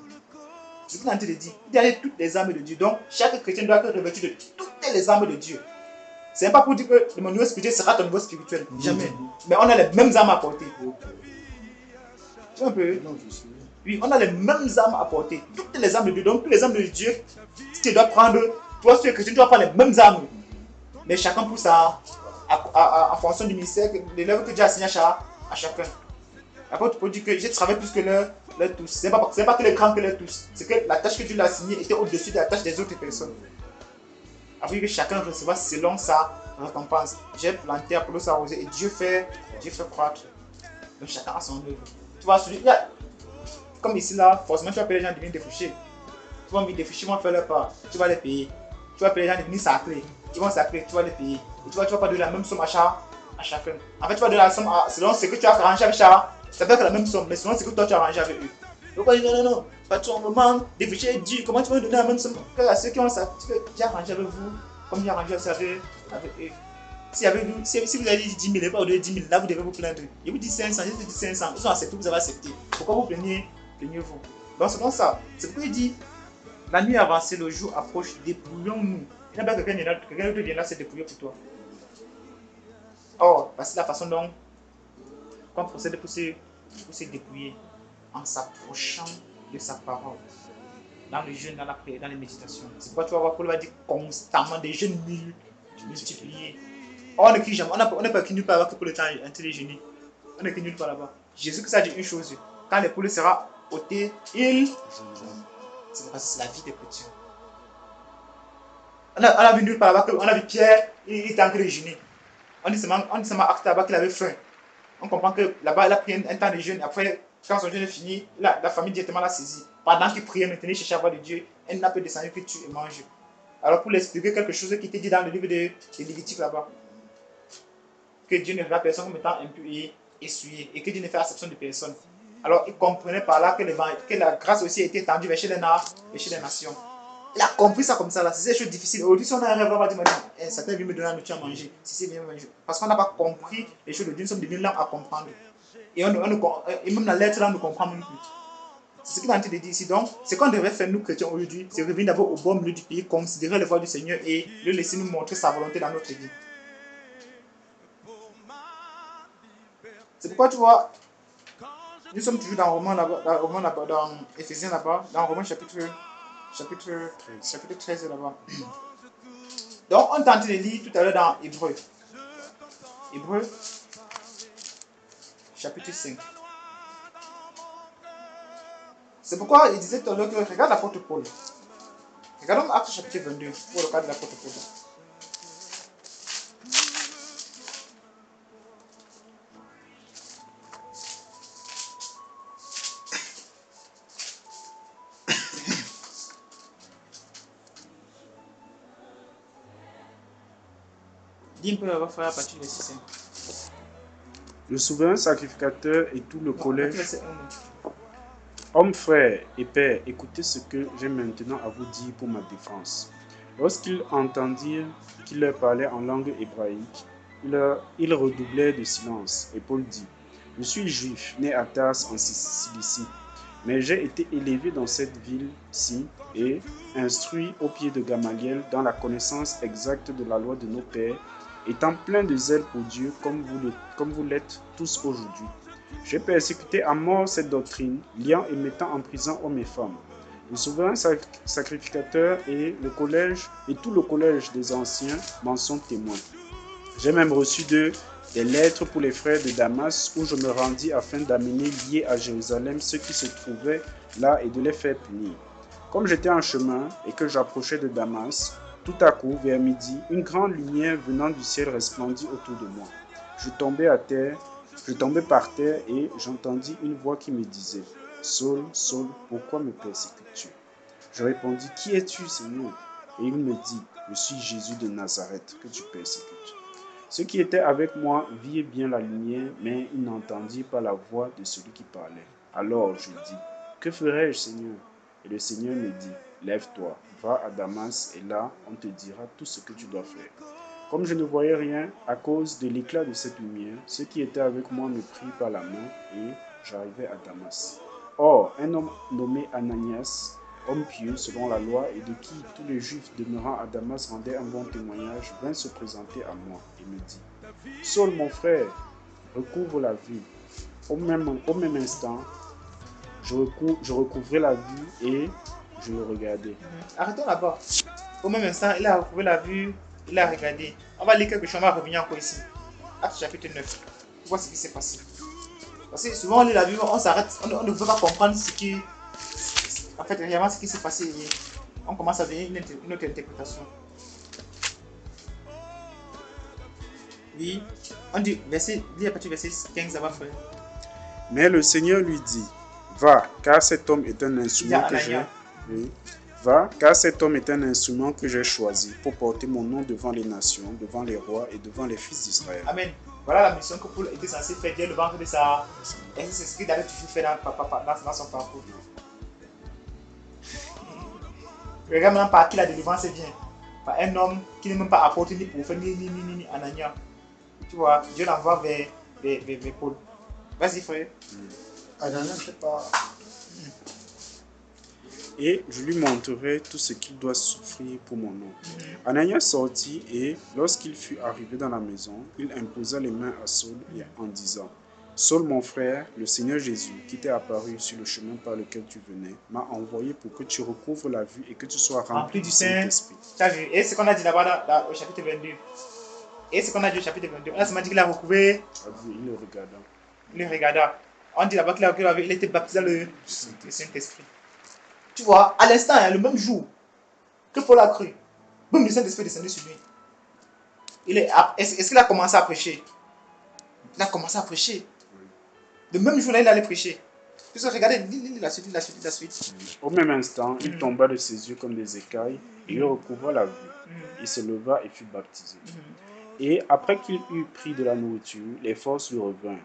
C'est ce qu'il est en train de dire. Il y a toutes les âmes de Dieu. Donc, chaque chrétien doit être revêtu de toutes les âmes de Dieu. Ce n'est pas pour dire que mon niveau spirituel sera ton niveau spirituel. Jamais. Mais on a les mêmes âmes à porter. Tu vois un peu? Oui, on a les mêmes âmes à porter. Toutes les âmes de Dieu. Donc, toutes les âmes de Dieu, si tu dois prendre, toi, si tu es chrétien, tu dois prendre les mêmes âmes. Mais chacun pousse en fonction du ministère, de l'œuvre que Dieu a assigné à chacun. Après, tu peux dire que j'ai travaillé plus que leur tous. Ce n'est pas que les grands que leur tous. C'est que la tâche que Dieu l'a assignée était au-dessus de la tâche des autres personnes. Afin que chacun recevra selon sa récompense. J'ai planté, Apollos a arrosé et Dieu fait croître. Donc chacun a son œuvre. Tu vois, comme ici là, forcément tu vas payer les gens de venir défoucher. Tu vas venir défoucher, ils vont faire leur part. Tu vas les payer. Tu vas payer les gens de venir sacrer. Ils vont sacrer, tu vas les payer. Et tu vas pas donner la même somme à chacun. En fait, tu vas donner la somme selon ce que tu as arrangé avec chacun. Ça peut être la même somme, mais selon ce que toi tu as arrangé avec eux. Donc on dit non, pas tout un moment, défoucher Dieu, comment tu vas me donner la même somme à ceux qui ont ça, j'ai arrangé avec vous, comme j'ai arrangé avec eux. Si vous avez dit 10 000 et pas au lieu de 10 000, là vous devez vous plaindre. Je vous dis 500, je vous dis 500, ils ont accepté, vous avez accepté. Pourquoi vous plaignez-vous? Donc c'est comme ça. C'est pourquoi il dit, la nuit avancée, le jour approche, dépouillons-nous. Il n'y a pas quelqu'un d'autre viendra se dépouiller pour toi. Or, voici la façon dont on procède pour se dépouiller en s'approchant de sa parole. Dans le jeûne, dans la prière, dans les méditations. C'est pourquoi tu vas voir Paul va dire constamment des jeûnes multipliés. Or, on ne crie jamais. On n'est pas écrit nulle part que pour le temps entier de jeûner. On n'est écrit nulle part là-bas. Jésus Christ a dit une chose. Quand l'épaule sera ôtée, c'est parce que c'est la vie des chrétiens. On a vu nulle part là-bas, on a vu Pierre, il était en train de jeûner. On dit seulement acte là-bas qu'il avait faim. On comprend que là-bas, il a pris un temps de jeûne. Après, quand son jeûne est fini, la famille directement l'a saisi. Pendant qu'il priait, maintenant, il cherchait à voir de Dieu. Elle n'a pas descendu que tu manges. Alors, pour l'expliquer quelque chose qui était dit dans le livre de Lévitique là-bas, que Dieu ne verra personne comme étant impur et essuyé, et que Dieu ne fait acception de personne. Alors, il comprenait par là que la grâce aussi a été étendue vers les nations. Il a compris ça comme ça, là. C'est des choses difficiles. Aujourd'hui, si on a un rêve, on va dire, certains viennent me donner la nourriture à manger. Si c'est bien manger. Parce qu'on n'a pas compris les choses de Dieu, nous sommes devenus lents à comprendre. Et même la lettre, là, on ne comprend même plus. C'est ce qu'il est en train de dire ici. Donc, ce qu'on devrait faire, nous, chrétiens, aujourd'hui, c'est revenir d'abord au bon milieu du pays, considérer les voies du Seigneur et le laisser nous montrer sa volonté dans notre vie. C'est pourquoi, tu vois, nous sommes toujours dans Romains là-bas, dans Éphésiens là-bas, dans Romains chapitre 13 là-bas. Donc, on est en train de lire tout à l'heure dans Hébreux. Hébreux, chapitre 5. C'est pourquoi il disait tout à l'heure que regarde l'apôtre Paul. Regardons Actes chapitre 22 pour le cas de l'apôtre Paul. Dis un peu là-bas, frère, à partir du verset 5. Le souverain sacrificateur et tout le Non, collège. verset 1. Hommes, frères et pères, écoutez ce que j'ai maintenant à vous dire pour ma défense. Lorsqu'ils entendirent qu'il leur parlait en langue hébraïque, ils redoublèrent de silence. Et Paul dit, je suis juif, né à Tars en Cilicie, mais j'ai été élevé dans cette ville-ci et instruit au pied de Gamaliel dans la connaissance exacte de la loi de nos pères, étant plein de zèle pour Dieu comme vous l'êtes tous aujourd'hui. J'ai persécuté à mort cette doctrine, liant et mettant en prison hommes et femmes. Le souverain sacrificateur et tout le collège des anciens m'en sont témoins. J'ai même reçu d'eux des lettres pour les frères de Damas, où je me rendis afin d'amener liés à Jérusalem ceux qui se trouvaient là et de les faire punir. Comme j'étais en chemin et que j'approchais de Damas, tout à coup, vers midi, une grande lumière venant du ciel resplendit autour de moi. Je tombais par terre et j'entendis une voix qui me disait « Saul, Saul, pourquoi me persécutes-tu » Je répondis « Qui es-tu, Seigneur » Et il me dit « Je suis Jésus de Nazareth que tu persécutes. » Ceux qui étaient avec moi virent bien la lumière, mais ils n'entendirent pas la voix de celui qui parlait. Alors je dis « Que ferai-je, Seigneur » Et le Seigneur me dit « Lève-toi, va à Damas, et là on te dira tout ce que tu dois faire. » Comme je ne voyais rien à cause de l'éclat de cette lumière, ceux qui étaient avec moi me prirent par la main et j'arrivai à Damas. Or, un homme nommé Ananias, homme pieux selon la loi et de qui tous les Juifs demeurant à Damas rendaient un bon témoignage, vint se présenter à moi et me dit « Saul, mon frère, recouvre la vue. » Au même instant, je recouvrais la vue et je le regardais. Arrêtons là-bas. Au même instant, il a recouvré la vue, il a regardé. On va lire quelque chose, on va revenir encore ici. Acte chapitre 9. Pour voir ce qui s'est passé. Parce que souvent on lit la Bible, on s'arrête, on ne veut pas comprendre ce qui. En fait, réellement ce qui s'est passé. Et on commence à donner une autre interprétation. Oui, on dit, lis à partir du verset 15 avant frère. Mais le Seigneur lui dit, va, car cet homme est un instrument que j'ai. Oui. Va, car cet homme est un instrument que j'ai choisi pour porter mon nom devant les nations, devant les rois et devant les fils d'Israël. Amen. Voilà la mission que Paul était censé faire dès le ventre de sa. Et c'est ce qu'il avait toujours fait dans son parcours. Regarde maintenant par qui la délivrance vient. Par un homme qui n'est même pas apporté ni prophète ni Anania. Tu vois, Dieu l'envoie vers Paul. Vas-y frère. Anania, je sais pas. Et je lui montrerai tout ce qu'il doit souffrir pour mon nom. Ananias sortit et, lorsqu'il fut arrivé dans la maison, il imposa les mains à Saul en disant, Saul, mon frère, le Seigneur Jésus, qui t'est apparu sur le chemin par lequel tu venais, m'a envoyé pour que tu recouvres la vue et que tu sois rempli du Saint-Esprit. Tu as vu? Et ce qu'on a dit là-bas au chapitre 22. Et ce qu'on a dit au chapitre 22, on a seulement dit qu'il a recouvert. Il le regarda. Il le regarda. On dit là-bas qu'il était baptisé dans le Saint-Esprit. Tu vois, à l'instant, le même jour que Paul a cru, boum, le Saint-Esprit est descendu sur lui. Est-ce qu'il a commencé à prêcher? Il a commencé à prêcher. Le même jour-là, il allait prêcher. Puisque regardez, lis la suite. Au même instant, il tomba de ses yeux comme des écailles et il recouvra la vue. Il se leva et fut baptisé. Et après qu'il eut pris de la nourriture, les forces lui revinrent.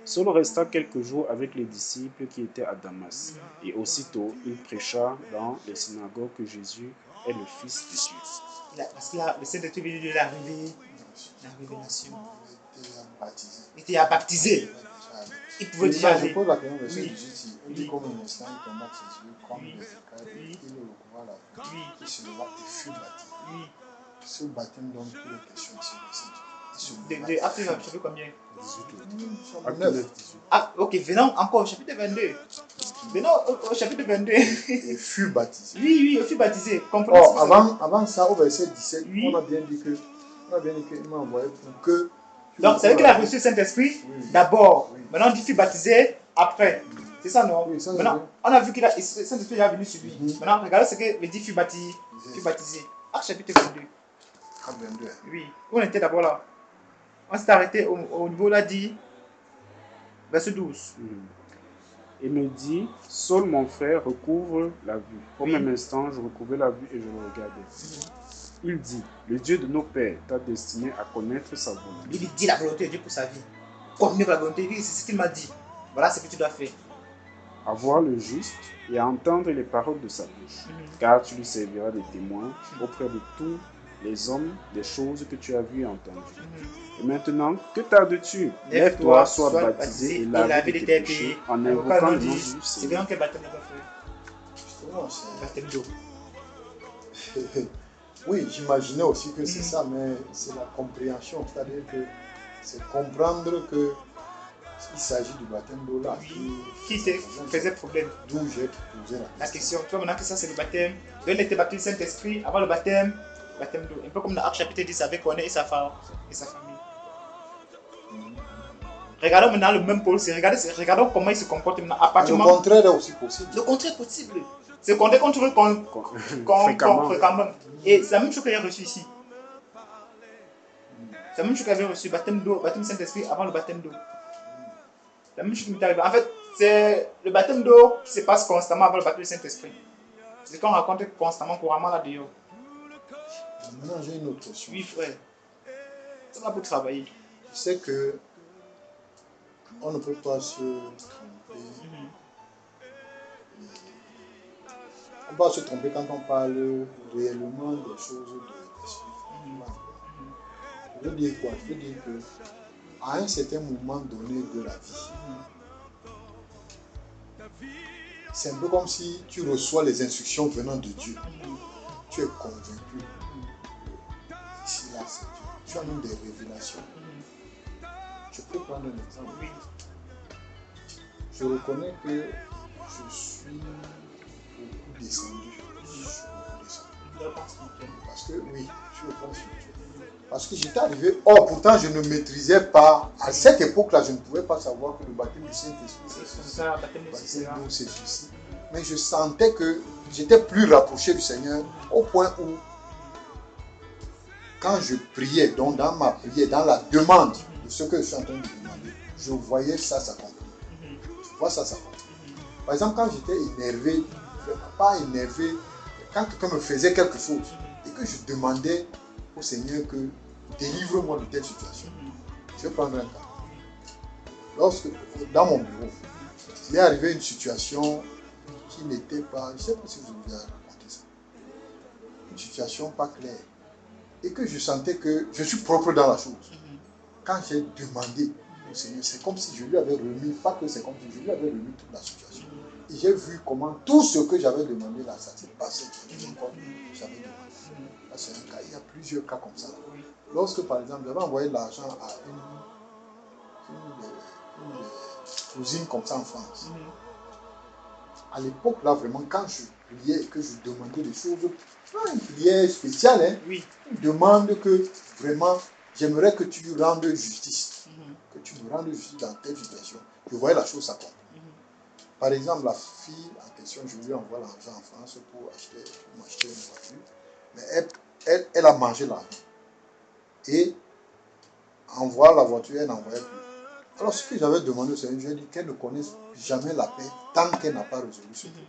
Saul resta quelques jours avec les disciples qui étaient à Damas. Et aussitôt, il prêcha dans les synagogues que Jésus est le Fils de Dieu. Parce que là, le Saint-Esprit vient de la révélation. Il était baptisé. Il pouvait déjà aller. Je pose la question verset 18. Il dit comme un instant, il tomba de ses yeux, comme des écailles, il recouvra la vue, il se leva et fut baptisé. Ce baptême donne toutes les questions ici. De Acte chapitre combien? 19. Ah, ok, venons encore au chapitre 22. Venons au chapitre 22. Il fut baptisé. Oui, il fut baptisé. Or, avant ça, au verset 17, on a bien dit qu'il m'a envoyé pour que. Donc, c'est vrai qu'il a reçu le Saint-Esprit d'abord. Maintenant, il fut baptisé après. C'est ça, non? Oui, ça, maintenant, on a vu que le Saint-Esprit est venu sur lui. Maintenant, regardez ce que le dit fut baptisé. Acte chapitre 22. Acte 22. Oui, où on était d'abord là? On s'est arrêté au niveau là dit, verset 12. Il me dit, Saul, mon frère, recouvre la vue. Au même instant, je recouvrais la vue et je le regardais. Il dit, le Dieu de nos pères t'a destiné à connaître sa volonté. Il lui dit la volonté de Dieu pour sa vie. Connais la volonté de Dieu, c'est ce qu'il m'a dit. Voilà ce que tu dois faire. À voir le juste et à entendre les paroles de sa bouche, car tu lui serviras de témoin auprès de tous les hommes des choses que tu as vues et entendues. Et maintenant, que tardes-tu? Lève-toi, sois baptisé et lavé de tes péchés en invoquant le nom du C'est Seigneur. grand quel baptême on va faire? Justement, c'est... Baptême d'eau. Oui, j'imaginais aussi que c'est ça, mais c'est la compréhension. C'est-à-dire que c'est comprendre que il s'agit du baptême d'eau là. Qui te faisait problème? D'où j'ai posé La question. Tu vois maintenant que ça c'est le baptême. Donc il était baptisé du Saint-Esprit avant le baptême d'eau. Un peu comme dans Actes chapitre 10 avec Corneille et sa famille. Regardons maintenant le même Paul. Regardons comment il se comporte maintenant. À partir Le du moment- contraire est aussi possible. Le contraire est possible. C'est qu'on trouve fréquemment. Et c'est la même chose qu'il a reçu ici. C'est la même chose qu'il avait reçu, baptême d'eau, baptême Saint-Esprit avant le baptême d'eau. La même chose qui m'est arrivée. En fait, c'est le baptême d'eau qui se passe constamment avant le baptême du Saint-Esprit. C'est ce qu'on raconte constamment, couramment là dehors. Maintenant, j'ai une autre question. Oui, frère. Ça va pour travailler. Je sais que on ne peut pas se tromper. On peut pas se tromper quand on parle réellement des choses de l'esprit. Je veux dire quoi? Je veux dire que à un certain moment donné de la vie, c'est un peu comme si tu reçois les instructions venant de Dieu. Tu es convaincu que ici, là, c'est Dieu. Tu as même des révélations. Je peux prendre un exemple. Oui. Je reconnais que je suis beaucoup descendu. Parce que, oui, je suis au point spirituel. Parce que j'étais arrivé, pourtant je ne maîtrisais pas, à cette époque-là, je ne pouvais pas savoir que le baptême du Saint-Esprit, C'est ça, baptême le de baptême Saint-Esprit. d'eau, c'est ceci. Mais je sentais que j'étais plus rapproché du Seigneur au point où, quand je priais, donc dans ma prière, dans la demande de ce que je suis en train de demander, je voyais ça s'accomplir. Je vois ça s'accomplir. Par exemple, quand j'étais énervé, vraiment pas énervé, quand quelqu'un me faisait quelque chose et que je demandais au Seigneur que délivre-moi de telle situation. Je vais prendre un cas. Lorsque, dans mon bureau, il est arrivé une situation qui n'était pas, je ne sais pas si vous vous avez raconté ça, une situation pas claire et que je sentais que je suis propre dans la chose. Quand j'ai demandé au Seigneur, c'est comme si je lui avais remis, pas que c'est comme si je lui avais remis toute la situation. Et j'ai vu comment tout ce que j'avais demandé là, ça s'est passé comme j'avais demandé. Là, c'est un cas, il y a plusieurs cas comme ça. Lorsque, par exemple, j'avais envoyé de l'argent à une cousine comme ça en France. À l'époque, là, vraiment, quand je priais et que je demandais des choses, pas une prière spéciale, hein, Oui. une demande que vraiment, j'aimerais que tu rendes justice. Que tu me rendes justice dans telle situation. Je voyais la chose s'accomplir. Par exemple, la fille en question, je lui envoie l'argent en France pour m'acheter une voiture. Mais elle a mangé l'argent. Et envoie la voiture, elle n'envoyait plus. Alors, ce que j'avais demandé au Seigneur, je lui ai dit qu'elle ne connaisse jamais la paix tant qu'elle n'a pas résolu ce problème.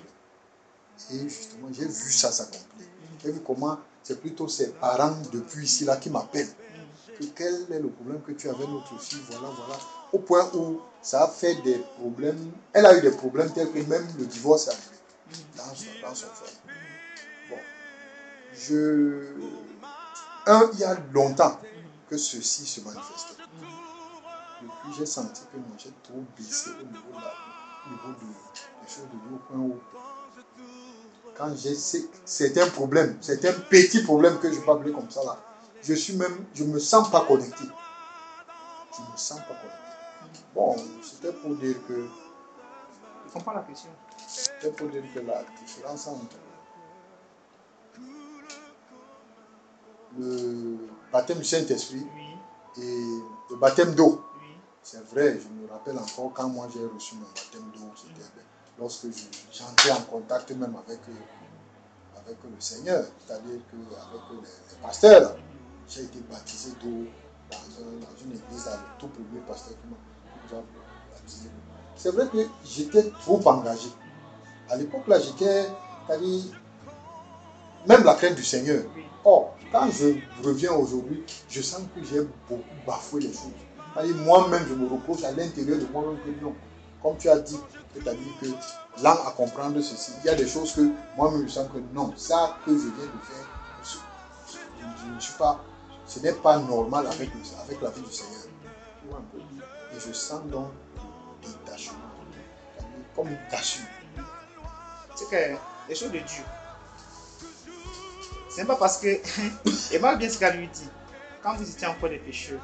Et justement, j'ai vu ça s'accomplir. J'ai vu comment c'est plutôt ses parents depuis ici là qui m'appellent. Que quel est le problème que tu avais notre fille, voilà. Au point où ça a fait des problèmes. Elle a eu des problèmes tels que même le divorce est arrivé dans son foyer. Bon. Il y a longtemps que ceci se manifestait. Depuis, j'ai senti que moi, j'ai trop baissé au niveau des choses de Dieu au point où, quand j'ai certains problèmes, certains petits problèmes que je peux appeler comme ça là, je me sens pas connecté. Je me sens pas connecté. Bon, c'était pour dire que, Je comprends la question. c'était pour dire que la différence entre le baptême du Saint-Esprit Oui. et le baptême d'eau, Oui. c'est vrai, je me rappelle encore quand moi j'ai reçu mon baptême d'eau, c'était lorsque j'entrais en contact même avec le Seigneur, c'est-à-dire qu'avec les pasteurs, j'ai été baptisé d'eau dans une église, le tout premier pasteur qui m'a baptisé d'eau. C'est vrai que j'étais trop engagé. À l'époque là, j'étais, c'est-à-dire, même la crainte du Seigneur. Oui. Or, quand je reviens aujourd'hui, je sens que j'ai beaucoup bafoué les choses. C'est-à-dire, moi-même, je me reproche à l'intérieur de moi-même que non. Comme tu as dit, c'est-à-dire que là, à comprendre ceci, il y a des choses que moi-même, je sens que non, ça que je viens de faire, je ne suis pas, ce n'est pas normal avec la vie du Seigneur. Tu vois un peu. Et je sens donc le détachement, comme une cassure. C'est que les choses de Dieu, c'est pas parce que, et moi bien ce qu'elle lui dit, quand vous étiez encore des pécheurs,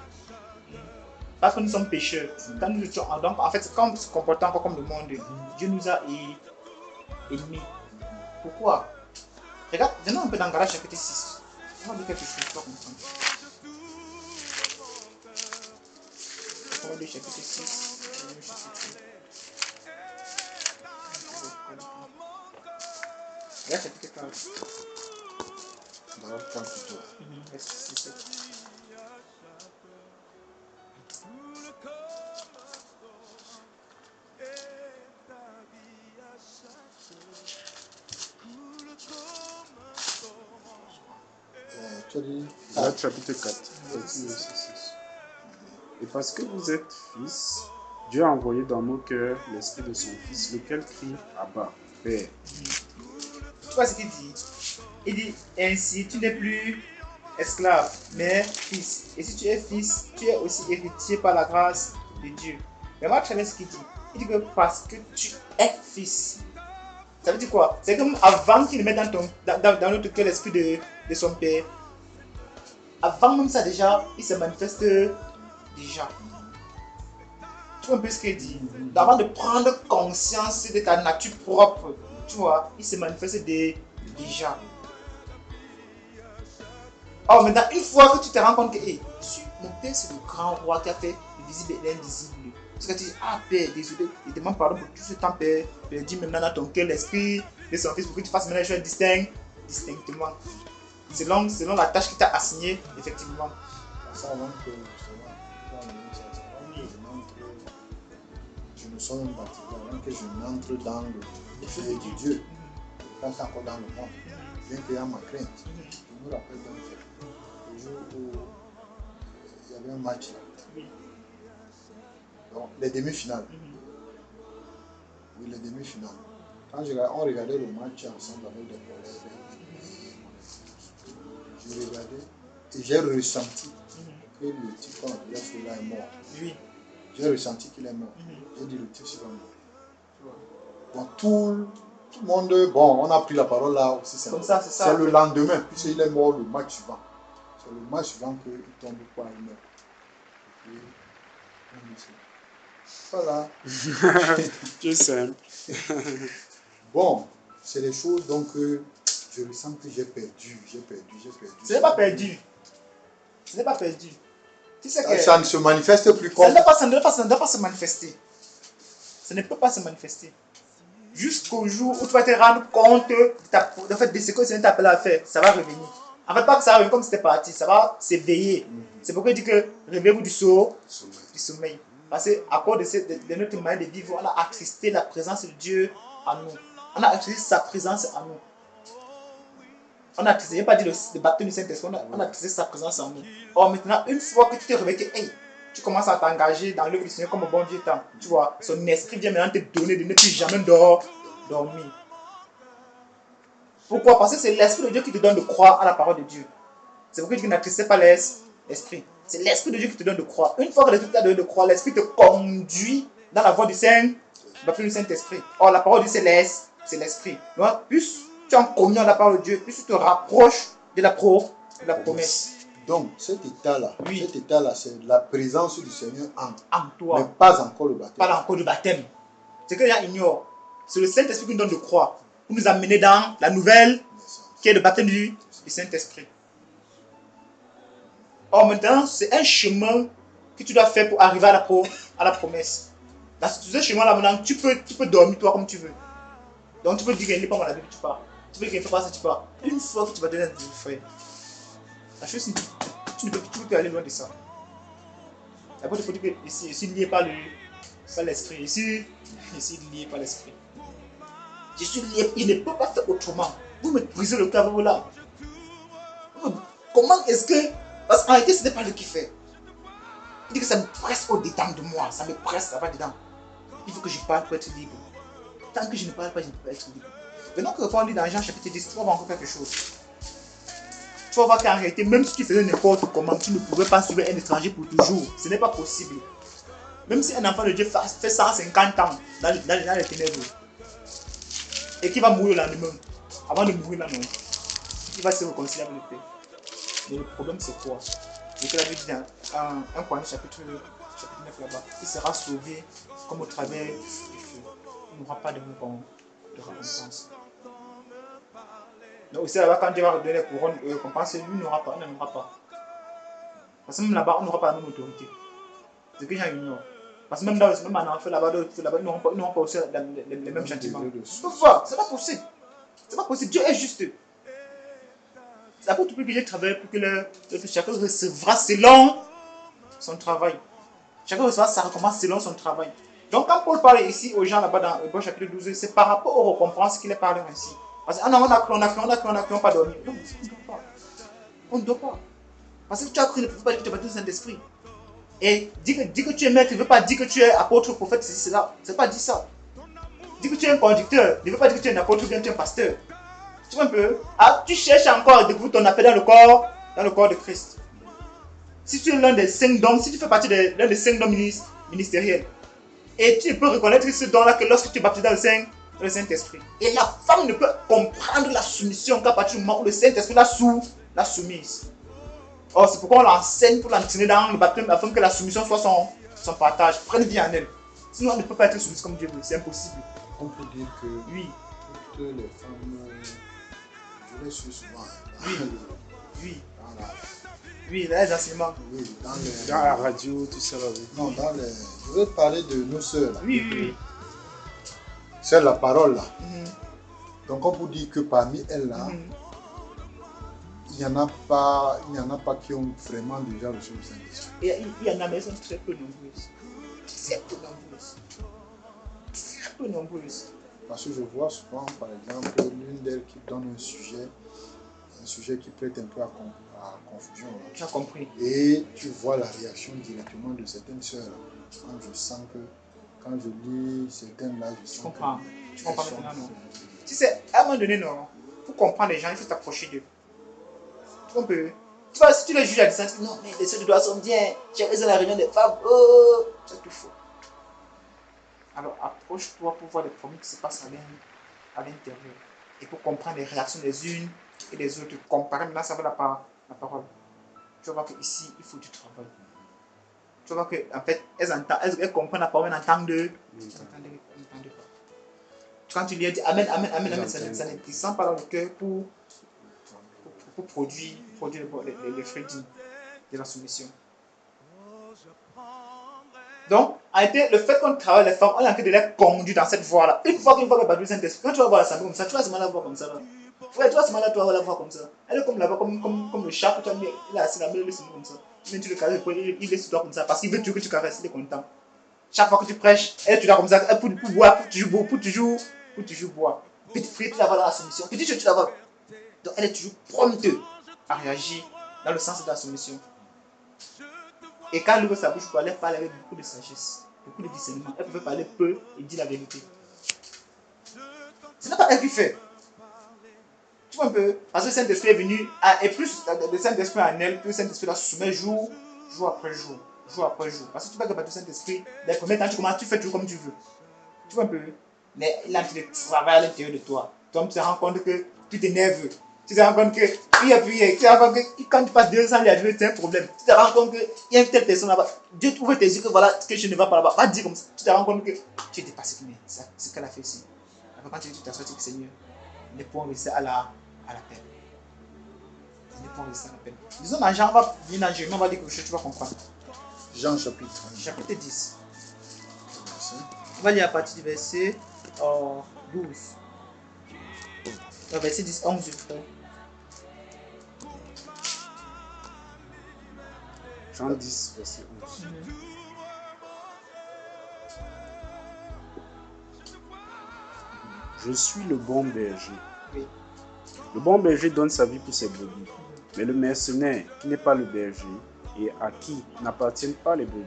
parce que nous sommes pécheurs, quand nous étions, donc en fait, quand nous nous comportons encore comme le monde, Dieu nous a ennemis. Pourquoi? Regarde, venons un peu dans Galates chapitre 6. On va dire quelque chose, tu vas comprendre. On va lire chapitre 6. Regarde chapitre 4. Dans le temps plutôt. Verset 17. Tu as dit Galates chapitre 4. Et parce que vous êtes fils, Dieu a envoyé dans nos cœurs l'esprit de son Fils, lequel crie Abba, Père. Tu vois ce qu'il dit? Il dit ainsi, tu n'es plus esclave, mais fils. Et si tu es fils, tu es aussi héritier par la grâce de Dieu. Mais moi, tu sais ce qu'il dit? Il dit que parce que tu es fils. Ça veut dire quoi? C'est comme avant qu'il mette dans notre cœur l'esprit de son père. Avant même ça déjà, il se manifeste déjà. Tu vois un peu ce qu'il dit? Avant de prendre conscience de ta nature propre, tu vois, il se manifeste déjà. Oh, maintenant, une fois que tu te rends compte que hey, mon père c'est le grand roi qui a fait le visible et l'invisible. Parce que tu dis, ah père, désolé, je demande pardon pour tout ce temps, père. Père, dis maintenant dans ton cœur l'esprit de son fils pour que tu fasses maintenant les choses distinctement. Selon la tâche qu'il t'a assignée, effectivement. ça avant que je me sois baptisé, avant que je n'entre dans le feu de Dieu, quand c'est encore dans le monde, bien qu'il y ait ma crainte. Je me rappelle d'un fait, le jour où il y avait un match là. Donc, les demi-finales. Oui, les demi-finales. Quand on regardait le match ensemble avec des collègues, je regardais et j'ai ressenti que le type qu'on appelait celui-là est mort. Oui. J'ai ressenti qu'il est mort. J'ai dit le type c'est mort. Bon, tout le monde, bon, on a pris la parole là aussi. C'est le lendemain, puisqu'il est mort le match suivant. C'est le match suivant qu'il tombe quoi, il meurt. Et puis, voilà. Dieu simple. Bon, c'est les choses donc je ressens que j'ai perdu. Ce n'est pas perdu. Ce n'est pas perdu. Tu sais que ça ne se manifeste plus comme. Ça ne doit pas se manifester. Ça ne peut pas se manifester. Jusqu'au jour où tu vas te rendre compte de ce que le Seigneur t'a appelé à faire, ça va revenir. En fait, pas que ça va revenir comme c'était parti, ça va s'éveiller. C'est pourquoi il dit que réveillez-vous du sommeil. Parce qu'à cause de notre manière de vivre, on a attristé la présence de Dieu en nous. On a attristé sa présence en nous. On a attristé, je n'ai pas dit le baptême du Saint-Esprit, on a attristé sa présence en nous. Or maintenant, une fois que tu te réveilles, hey, tu commences à t'engager dans l'œuvre du Seigneur comme au bon vieux temps. Tu vois, son esprit vient maintenant te donner de ne plus jamais dormir. Pourquoi? Parce que c'est l'esprit de Dieu qui te donne de croire à la parole de Dieu. C'est pourquoi tu n'attristez pas l'esprit. C'est l'esprit de Dieu qui te donne de croire. Une fois que l'esprit t'a donné de croire, l'esprit te conduit dans la voie du Saint-Esprit. Or, la parole de Dieu, c'est l'esprit. Donc, plus tu es en communion avec la parole de Dieu, plus tu te rapproches de la promesse. Donc, cet état-là, c'est la présence du Seigneur en toi. Mais pas encore le baptême. Pas encore le baptême. C'est que les gens ignorent. C'est le Saint-Esprit qui nous donne de croire. Pour nous amener dans la nouvelle qui est le baptême du Saint-Esprit. Or maintenant, c'est un chemin que tu dois faire pour arriver à la promesse. Dans ce chemin-là, maintenant, tu peux dormir toi comme tu veux. Donc tu peux dire qu'il n'est pas dans la Bible, tu pars. Tu peux dire qu'il ne faut pas ça, tu pars. Une fois que tu vas donner un frère, la chose, tu ne peux plus aller loin de ça. D'abord, il faut dire que ici lié par l'esprit. Ici lié par l'esprit. Je suis lié, il ne peut pas faire autrement. Vous me brisez le cœur là. Comment est-ce que... Parce qu'en réalité, ce n'est pas lui qui fait. Il dit que ça me presse au-dedans de moi. Ça me presse, ça va dedans. Il faut que je parle pour être libre. Tant que je ne parle pas, je ne peux pas être libre. Maintenant que quand on lit dans Jean chapitre 10, tu vas voir encore quelque chose. Tu vas voir qu'en réalité, même si tu faisais n'importe comment, tu ne pouvais pas suivre un étranger pour toujours. Ce n'est pas possible. Même si un enfant de Dieu fait 150 ans dans les ténèbres et qu'il va mourir le lendemain, avant de mourir là, non, il va se réconcilier avec le Père. Mais le problème, c'est quoi? C'est que la Bible dit dans 1 Corinthiens chapitre 9 là-bas, il sera sauvé comme au travers du feu. Il n'aura pas de récompense. Donc aussi là-bas, quand Dieu va redonner la couronne de récompense, lui n'aura pas, on n'en aura pas. Parce que même là-bas, on n'aura pas la même autorité. C'est que les gens ignorent. Parce que même en enfer là-bas, ils n'auront pas aussi les mêmes châtiments. Pourquoi? C'est pas possible. C'est pas possible. Dieu est juste. C'est pour tout que j'ai travaillé pour que chacun recevra selon son travail. Chacun recevra sa récompense selon son travail. Donc quand Paul parle ici aux gens là-bas dans le chapitre 12, c'est par rapport aux récompenses qu'il est parlé ainsi. Parce que on a pas dormi. Non, on ne doit pas. Parce que tu as cru, ne peux pas dire que tu as battu le Saint-Esprit. Et dis que tu es maître, ne veut pas dire que tu es apôtre, prophète, ceci, cela. C'est pas dit ça. Dis que tu es un conducteur, ne veut pas dire que tu es un apôtre ou bien tu es un pasteur. Tu vois un peu? Ah, tu cherches encore à découvrir ton appel dans le corps de Christ. Si tu es l'un des 5 dons, si tu fais partie de l'un des 5 dons ministériels, et tu ne peux reconnaître ce don-là que lorsque tu es baptisé dans le Saint-Esprit. Et la femme ne peut comprendre la soumission qu'à partir du moment où le Saint-Esprit l'a soumise. Or, c'est pourquoi on l'enseigne pour l'entraîner dans le baptême afin que la soumission soit son partage. Prenne vie en elle. Sinon, on ne peut pas être soumise comme Dieu veut. C'est impossible. On peut dire que oui, toutes les femmes, je les suis souvent. Oui. Dans la, oui, les enseignements. oui, Dans la radio, tout ça. Oui. Non, je veux parler de nos sœurs. Là. Oui. C'est la parole là. Mm-hmm. Donc on vous dit que parmi elles là, il n'y en a pas qui ont vraiment déjà reçu le Saint-Esprit. Il y en a, mais elles sont très peu nombreuses. Très peu nombreuses. Parce que je vois souvent, par exemple, l'une d'elles qui donne un sujet qui prête un peu à confusion. Là. Tu as compris. Et tu vois la réaction directement de certaines sœurs. Quand je sens que, quand je lis certaines là, je sens que... Tu comprends maintenant, non? Tu sais, à un moment donné, non, pour comprendre les gens, il faut t'approcher d'eux. Tu comprends? Tu vois, si tu les juges à distance, non, mais les sœurs de droit sont bien, j'ai raison la réunion des femmes, oh, c'est tout faux. Alors approche-toi pour voir les problèmes qui se passent à l'intérieur. Et pour comprendre les réactions des unes et des autres, comparer maintenant ça va la parole. Tu vas voir qu'ici, il faut du travail. Tu vas voir qu'en fait, elles comprennent la parole en temps de... Quand tu lui as dit Amen, Amen, Amen, Amen, ça ne descend pas dans le cœur pour produire les fruits de la soumission. Donc, en réalité, le fait qu'on travaille les femmes, on est en train de les conduire dans cette voie-là. Une fois qu'elle va battre le Saint-Esprit, quand tu vas voir l'assemblée comme ça, tu vas seulement la voir comme ça. Là. Ouais, tu vas seulement la voir comme ça. Elle est comme là-bas, comme le chat que tu as mis, il a assis là, il est comme ça. Même tu le caresses, il est sur toi comme ça, parce qu'il veut que tu caresses, il est content. Chaque fois que tu prêches, elle tu l'as comme ça, pour boire, pour toujours boire. Petite frère, tu la vois dans la soumission. Petite chose, tu la vois. Donc elle est toujours prompte à réagir dans le sens de la soumission. Et quand elle ouvre sa bouche pour aller parler avec beaucoup de sagesse, beaucoup de discernement, elle peut parler peu et dire la vérité. Ce n'est pas elle qui fait. Tu vois un peu? Parce que le Saint-Esprit est venu, et plus le Saint-Esprit en elle, plus le Saint-Esprit la soumet jour après jour. Parce que tu vas que le Saint-Esprit, les premiers temps, tu commences, tu fais toujours comme tu veux. Tu vois un peu? Mais il a fait le travail à l'intérieur de toi. Toi, tu te rends compte que tu t'énerves. Tu te rends compte que il a prié. Tu te rends compte que quand tu passes 2 ans, il y a c'est un problème. Tu te rends compte qu'il y a une telle personne là-bas. Dieu ouvre tes yeux que voilà, que je ne vais pas là-bas. Va dire comme ça. Tu te rends compte que tu es dépassé. Mais c'est ce qu'elle a fait ici. Après, quand tu t'assois, tu dis Seigneur, ne pouvons rester à la peine. Ne pouvons rester à la peine. Disons, dans Jean, on va venir dans Jérémie, on va dire quelque chose, tu vas comprendre. Jean chapitre 10. On va lire à partir du verset 12. Verset 10, 11 du frère. Jean 10, verset 11. Je suis le bon berger. Oui. Le bon berger donne sa vie pour ses brebis. Mais le mercenaire, qui n'est pas le berger, et à qui n'appartiennent pas les brebis,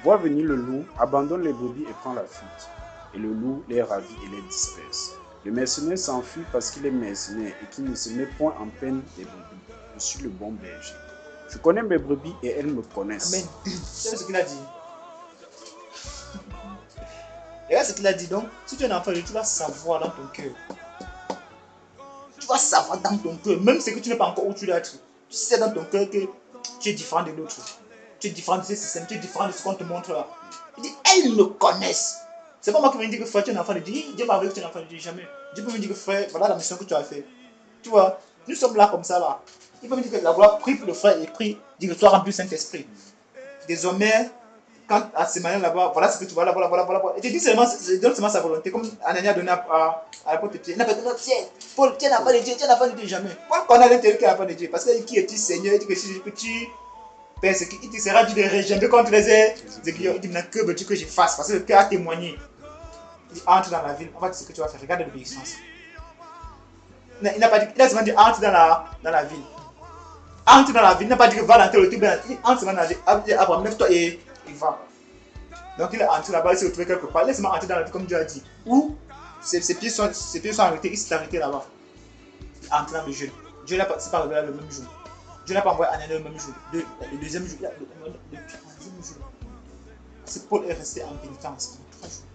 voit venir le loup, abandonne les brebis et prend la fuite. Et le loup les ravit et les disperse. Le mercenaire s'enfuit parce qu'il est mercenaire et qu'il ne se met point en peine des brebis. Je suis le bon berger. Je connais mes brebis et elles me connaissent. Amen. C'est ce qu'il a dit. Et là, ce qu'il a dit. Donc, si tu es un enfant de Dieu, tu vas savoir dans ton cœur. Tu vas savoir dans ton cœur, même ce que tu n'es pas encore où tu dois être. Tu sais dans ton cœur que tu es différent de l'autre. Tu es différent de ce système, tu es différent de ce qu'on te montre là. Il dit, elles me connaissent. C'est pas moi qui vais me dire que frère, tu es un enfant de Dieu. Dieu m'a dit que tu es un enfant de Dieu, jamais. Dieu peut me dire que frère, voilà la mission que tu as fait. Tu vois, nous sommes là comme ça là. Il peut me dire que la voix prie pour le frère et prie, dit que tu as rempli le Saint-Esprit. Désormais, quand à ces manières là-bas, voilà ce que tu vois là, voilà. Et tu dis seulement, je donne seulement sa volonté, comme Anania a donné à l'apôtre Pierre. Il n'a pas donné Pierre. Paul, tu n'as pas de Dieu, tu n'as pas de Dieu, jamais. Paul connaît l'intérieur qui n'a pas de Dieu. Parce que qui est-il Seigneur? Il dit que si tu persécutes, il te sera dit de régimer contre les aiguillons. Il dit maintenant que veux-tu que je fasse? Parce que le cœur a témoigné. Il dit entre dans la ville, on va dire ce que tu vas faire. Regarde l'obéissance. Il n'a pas dit, il a seulement dit entre dans la ville. Entre dans la ville, il n'a pas dit que va dans le tribunal. Il entre dans la ville. Abraham, lève-toi et il va. Donc il est entré là-bas, il s'est retrouvé quelque part. Laisse-moi entrer dans la ville comme Dieu a dit. Ou ses pieds sont arrêtés, il s'est arrêté là-bas. Il est entré dans le jeûne. Dieu n'a pas, c'est pas révélé le même jour. Dieu n'a pas envoyé Anania le même jour. Le deuxième jour, le troisième jour. Parce que Paul est resté en pénitence pendant 3 jours.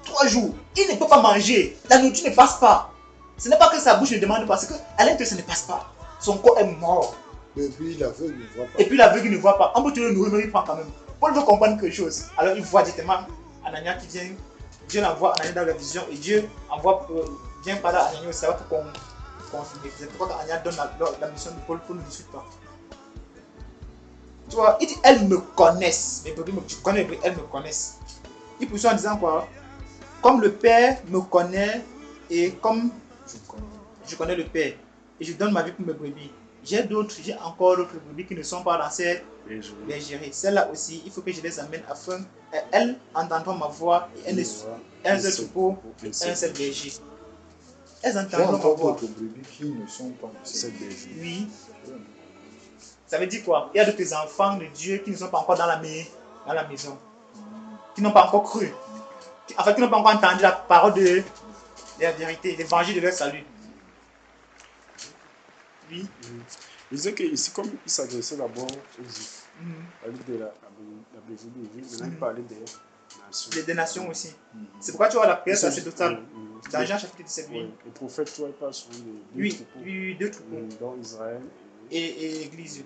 3 jours. Il ne peut pas manger. La nourriture ne passe pas. Ce n'est pas que sa bouche ne demande pas, c'est qu'à l'intérieur ça ne passe pas. Son corps est mort. Et puis l'aveugle ne voit pas. Et puis l'aveugle ne voit pas. On peut te le nourrir, mais il prend quand même. Paul veut comprendre quelque chose. Alors il voit directement Anania qui vient. Dieu l'envoie Anania dans la vision et Dieu envoie bien par là Anania au salaire pour qu'on finisse. C'est pourquoi Anania donne la mission de Paul pour ne discute pas. Tu vois, il dit elles me connaissent. Mais tu connais, elles me connaissent. Il poursuit en disant quoi? Comme le Père me connaît et comme je connais le Père et je donne ma vie pour mes brebis. J'ai encore d'autres brebis qui ne sont pas dans cette bergerie. Celles-là aussi, il faut que je les amène afin qu'elles entendront ma voix et un seul troupeau, un seul berger. Elles entendront ma voix. D'autres brebis qui ne sont pas dans cette bergerie. Oui. Ça veut dire quoi? Il y a d'autres enfants de Dieu qui ne sont pas encore dans la maison. Qui n'ont pas encore cru. En fait, qui n'ont pas encore entendu la parole de la vérité, l'évangile de leur salut. Oui. Il disait qu'ici, comme il s'adressait d'abord aux Juifs, il parlait de la bergerie des Juifs, maintenant il parlait des nations. Des nations aussi. C'est pourquoi tu vois la prière sacerdotale dans Jean chapitre 17. Oui. Les prophètes, tu vois, ils parlent souvent de deux troupeaux. Oui, deux troupeaux. Dans Israël et l'Église.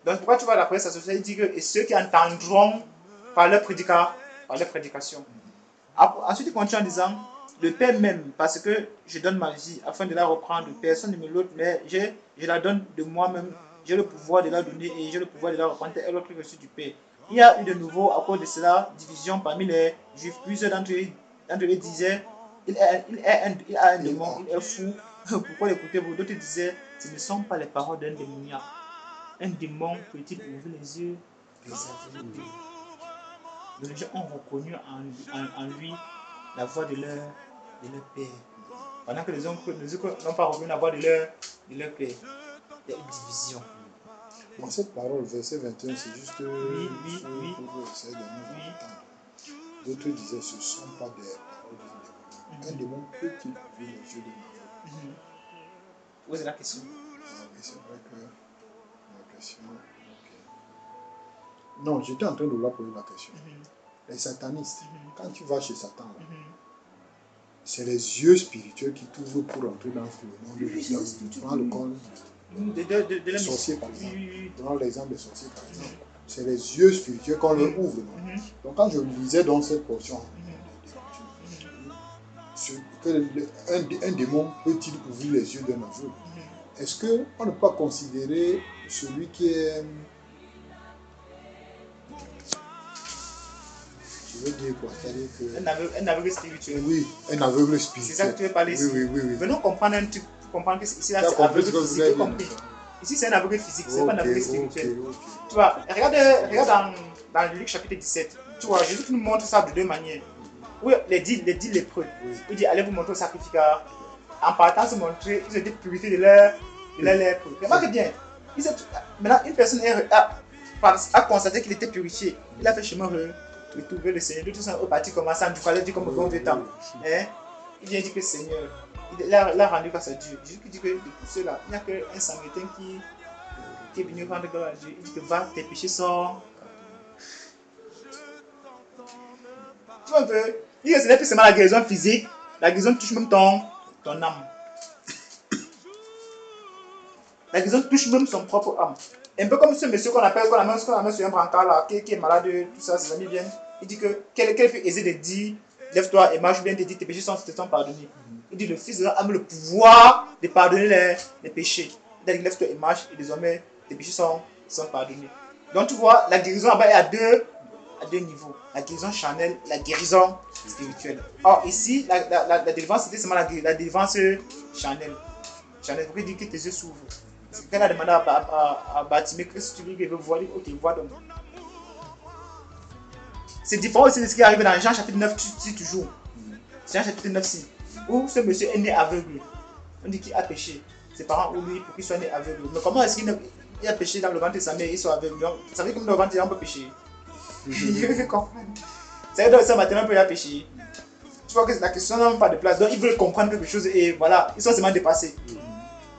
Donc pourquoi tu vois la prière sacerdotale, il dit que et ceux qui entendront par leur prédication. Ensuite, il continue en disant le Père même, parce que je donne ma vie afin de la reprendre. Personne ne me l'ôte, mais je la donne de moi-même. J'ai le pouvoir de la donner et j'ai le pouvoir de la reprendre. Et l'autre reçu du Père. Il y a eu de nouveau, à cause de cela, division parmi les Juifs. Plusieurs d'entre eux disaient il a un démon, il est fou. Pourquoi l'écoutez-vous? D'autres disaient ce ne sont pas les paroles d'un démoniaque. Un démon peut-il ouvrir les yeux des aveugles? Les gens ont reconnu en lui la voix de leur Père. Pendant que les autres n'ont pas reconnu la voix de leur Père. Il y a une division. Dans cette parole, verset 21, c'est juste Oui. pour essayer de nous entendre. D'autres disaient ce ne sont pas des paroles d'un démon. Un démon peut-il ouvrir les yeux de l'aveugle? Où est la question? C'est vrai que la question. Okay. Non, j'étais en train de leur poser la question. Les satanistes, quand tu vas chez Satan, c'est les yeux spirituels qui t'ouvrent pour entrer dans le monde de Dieu. Prends le corps des sorciers, par exemple. Prenons l'exemple des sorciers, par exemple. C'est les yeux spirituels qu'on leur ouvre. Donc, quand je lisais dans cette portion, un démon peut-il ouvrir les yeux d'un aveugle? Est-ce qu'on ne peut pas considérer celui qui est. Je veux dire quoi? C'est-à-dire que. Un aveugle spirituel. Oui, un aveugle spirituel. C'est ça que tu veux parler ici. Oui. Venons comprendre un truc. Comprendre que ici, là, c'est un aveugle physique. Ici, c'est un aveugle physique, c'est pas un aveugle spirituel. Tu vois, regarde dans Luc chapitre 17. Tu vois, Jésus nous montre ça de deux manières. Oui, les dix lépreux. Il dit allez vous montrer au sacrificateur. En partant se montrer, ils étaient purifiés de Il a l'air pur. Remarque bien. Maintenant, une personne a constaté qu'il était purifié. Il a fait chemin retrouver le Seigneur. Tout ça, au parti commençant, du coup, il a dit comme bon Dieu temps. Hein? Il vient dire que Seigneur, il a rendu grâce à Dieu. Jésus dit que de tout cela, il n'y a qu'un Samaritain qui est venu rendre gloire à Dieu. Il dit que va, tes péchés sont. Tu vois un peu? Il dit que ce n'est plus seulement la guérison physique, la guérison touche même ton âme. La guérison touche même son propre âme. Un peu comme ce monsieur qu'on appelle sur un brancard là, qui est malade, tout ça, ses amis viennent. Il dit que quel est plus aisé de dire lève-toi et marche, ou bien de dire tes péchés sont pardonnés. Il dit le Fils de l'homme a le pouvoir de pardonner les péchés. Il dit lève-toi et marche et désormais tes péchés sont pardonnés. Donc tu vois, la guérison là-bas est à deux niveaux. La guérison charnelle, la guérison spirituelle. Or ici, la délivrance c'était seulement la délivrance charnelle. Charnelle, pourquoi il dit que tes yeux s'ouvrent? C'est qu'elle a demandé à Bartimée que si tu veux qu'il veut voir, ok, vois donc. C'est différent aussi de ce qui arrive dans Jean chapitre 9, si toujours. Jean chapitre 9, si. Où ce monsieur est né aveugle. On dit qu'il a péché. Ses parents ou lui pour qu'il soit né aveugle. Mais comment est-ce qu'il a péché dans le ventre de sa mère et il soit aveugle? Ça veut dire que dans le ventre, on peut pécher. Je comprends. Ça veut dire que ça maintenant, il a péché. Tu vois que la question n'a même pas de place. Donc, ils veulent comprendre quelque chose et voilà, ils sont seulement dépassés.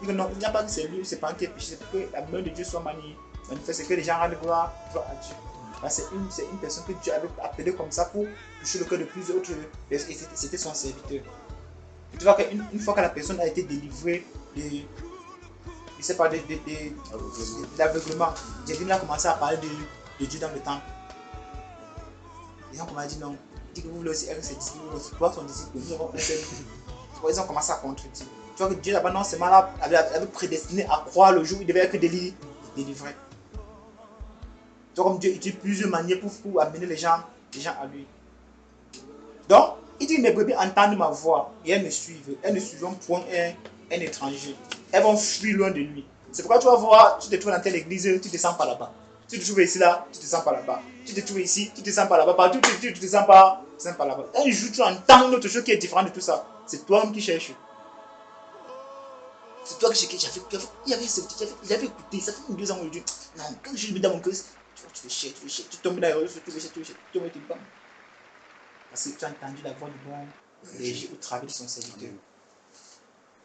Non, il n'y a pas que c'est lui ou ses parents qui est péché, c'est pour que la main de Dieu soit manifestée, que les gens rendent gloire à Dieu. C'est une personne que Dieu avait appelée comme ça pour toucher le cœur de plusieurs autres et c'était son serviteur. Tu vois qu'une fois que la personne a été délivrée de l'aveuglement, Jésus a commencé à parler de Dieu dans le temple. Les gens commencent à dire non, il dit que vous voulez aussi être ses disciples, vous voulez aussi son disciple, nous avons un seul. Ils ont commencé à contredire. Tu vois que Dieu là-bas, non seulement là, avait prédestiné à croire le jour où il devait être délivré. Tu vois comme Dieu utilise plusieurs manières pour amener les gens à lui. Donc, il dit mes brebis entendent ma voix et elles me suivent. Elles ne suivront point un étranger. Elles vont fuir loin de lui. C'est pourquoi tu vas voir, tu te trouves dans telle église, tu ne descends pas là-bas. Tu te trouves ici là, tu ne descends pas là-bas. Tu te trouves ici, tu ne descends pas là-bas. Partout, tu ne descends pas là-bas. Un jour, tu entends une autre chose qui est différente de tout ça. C'est toi-même qui cherches. C'est toi que j'ai fait. Il avait écouté. Ça fait 2 ans où je dis non, quand je suis dans mon cœur, tu fais chier, tu tombes dans les réseaux, tu tombes et tu tombes. Parce que tu as entendu la voix du bon léger au travers de son serviteur.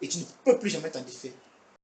Et tu ne peux plus jamais t'en défaire.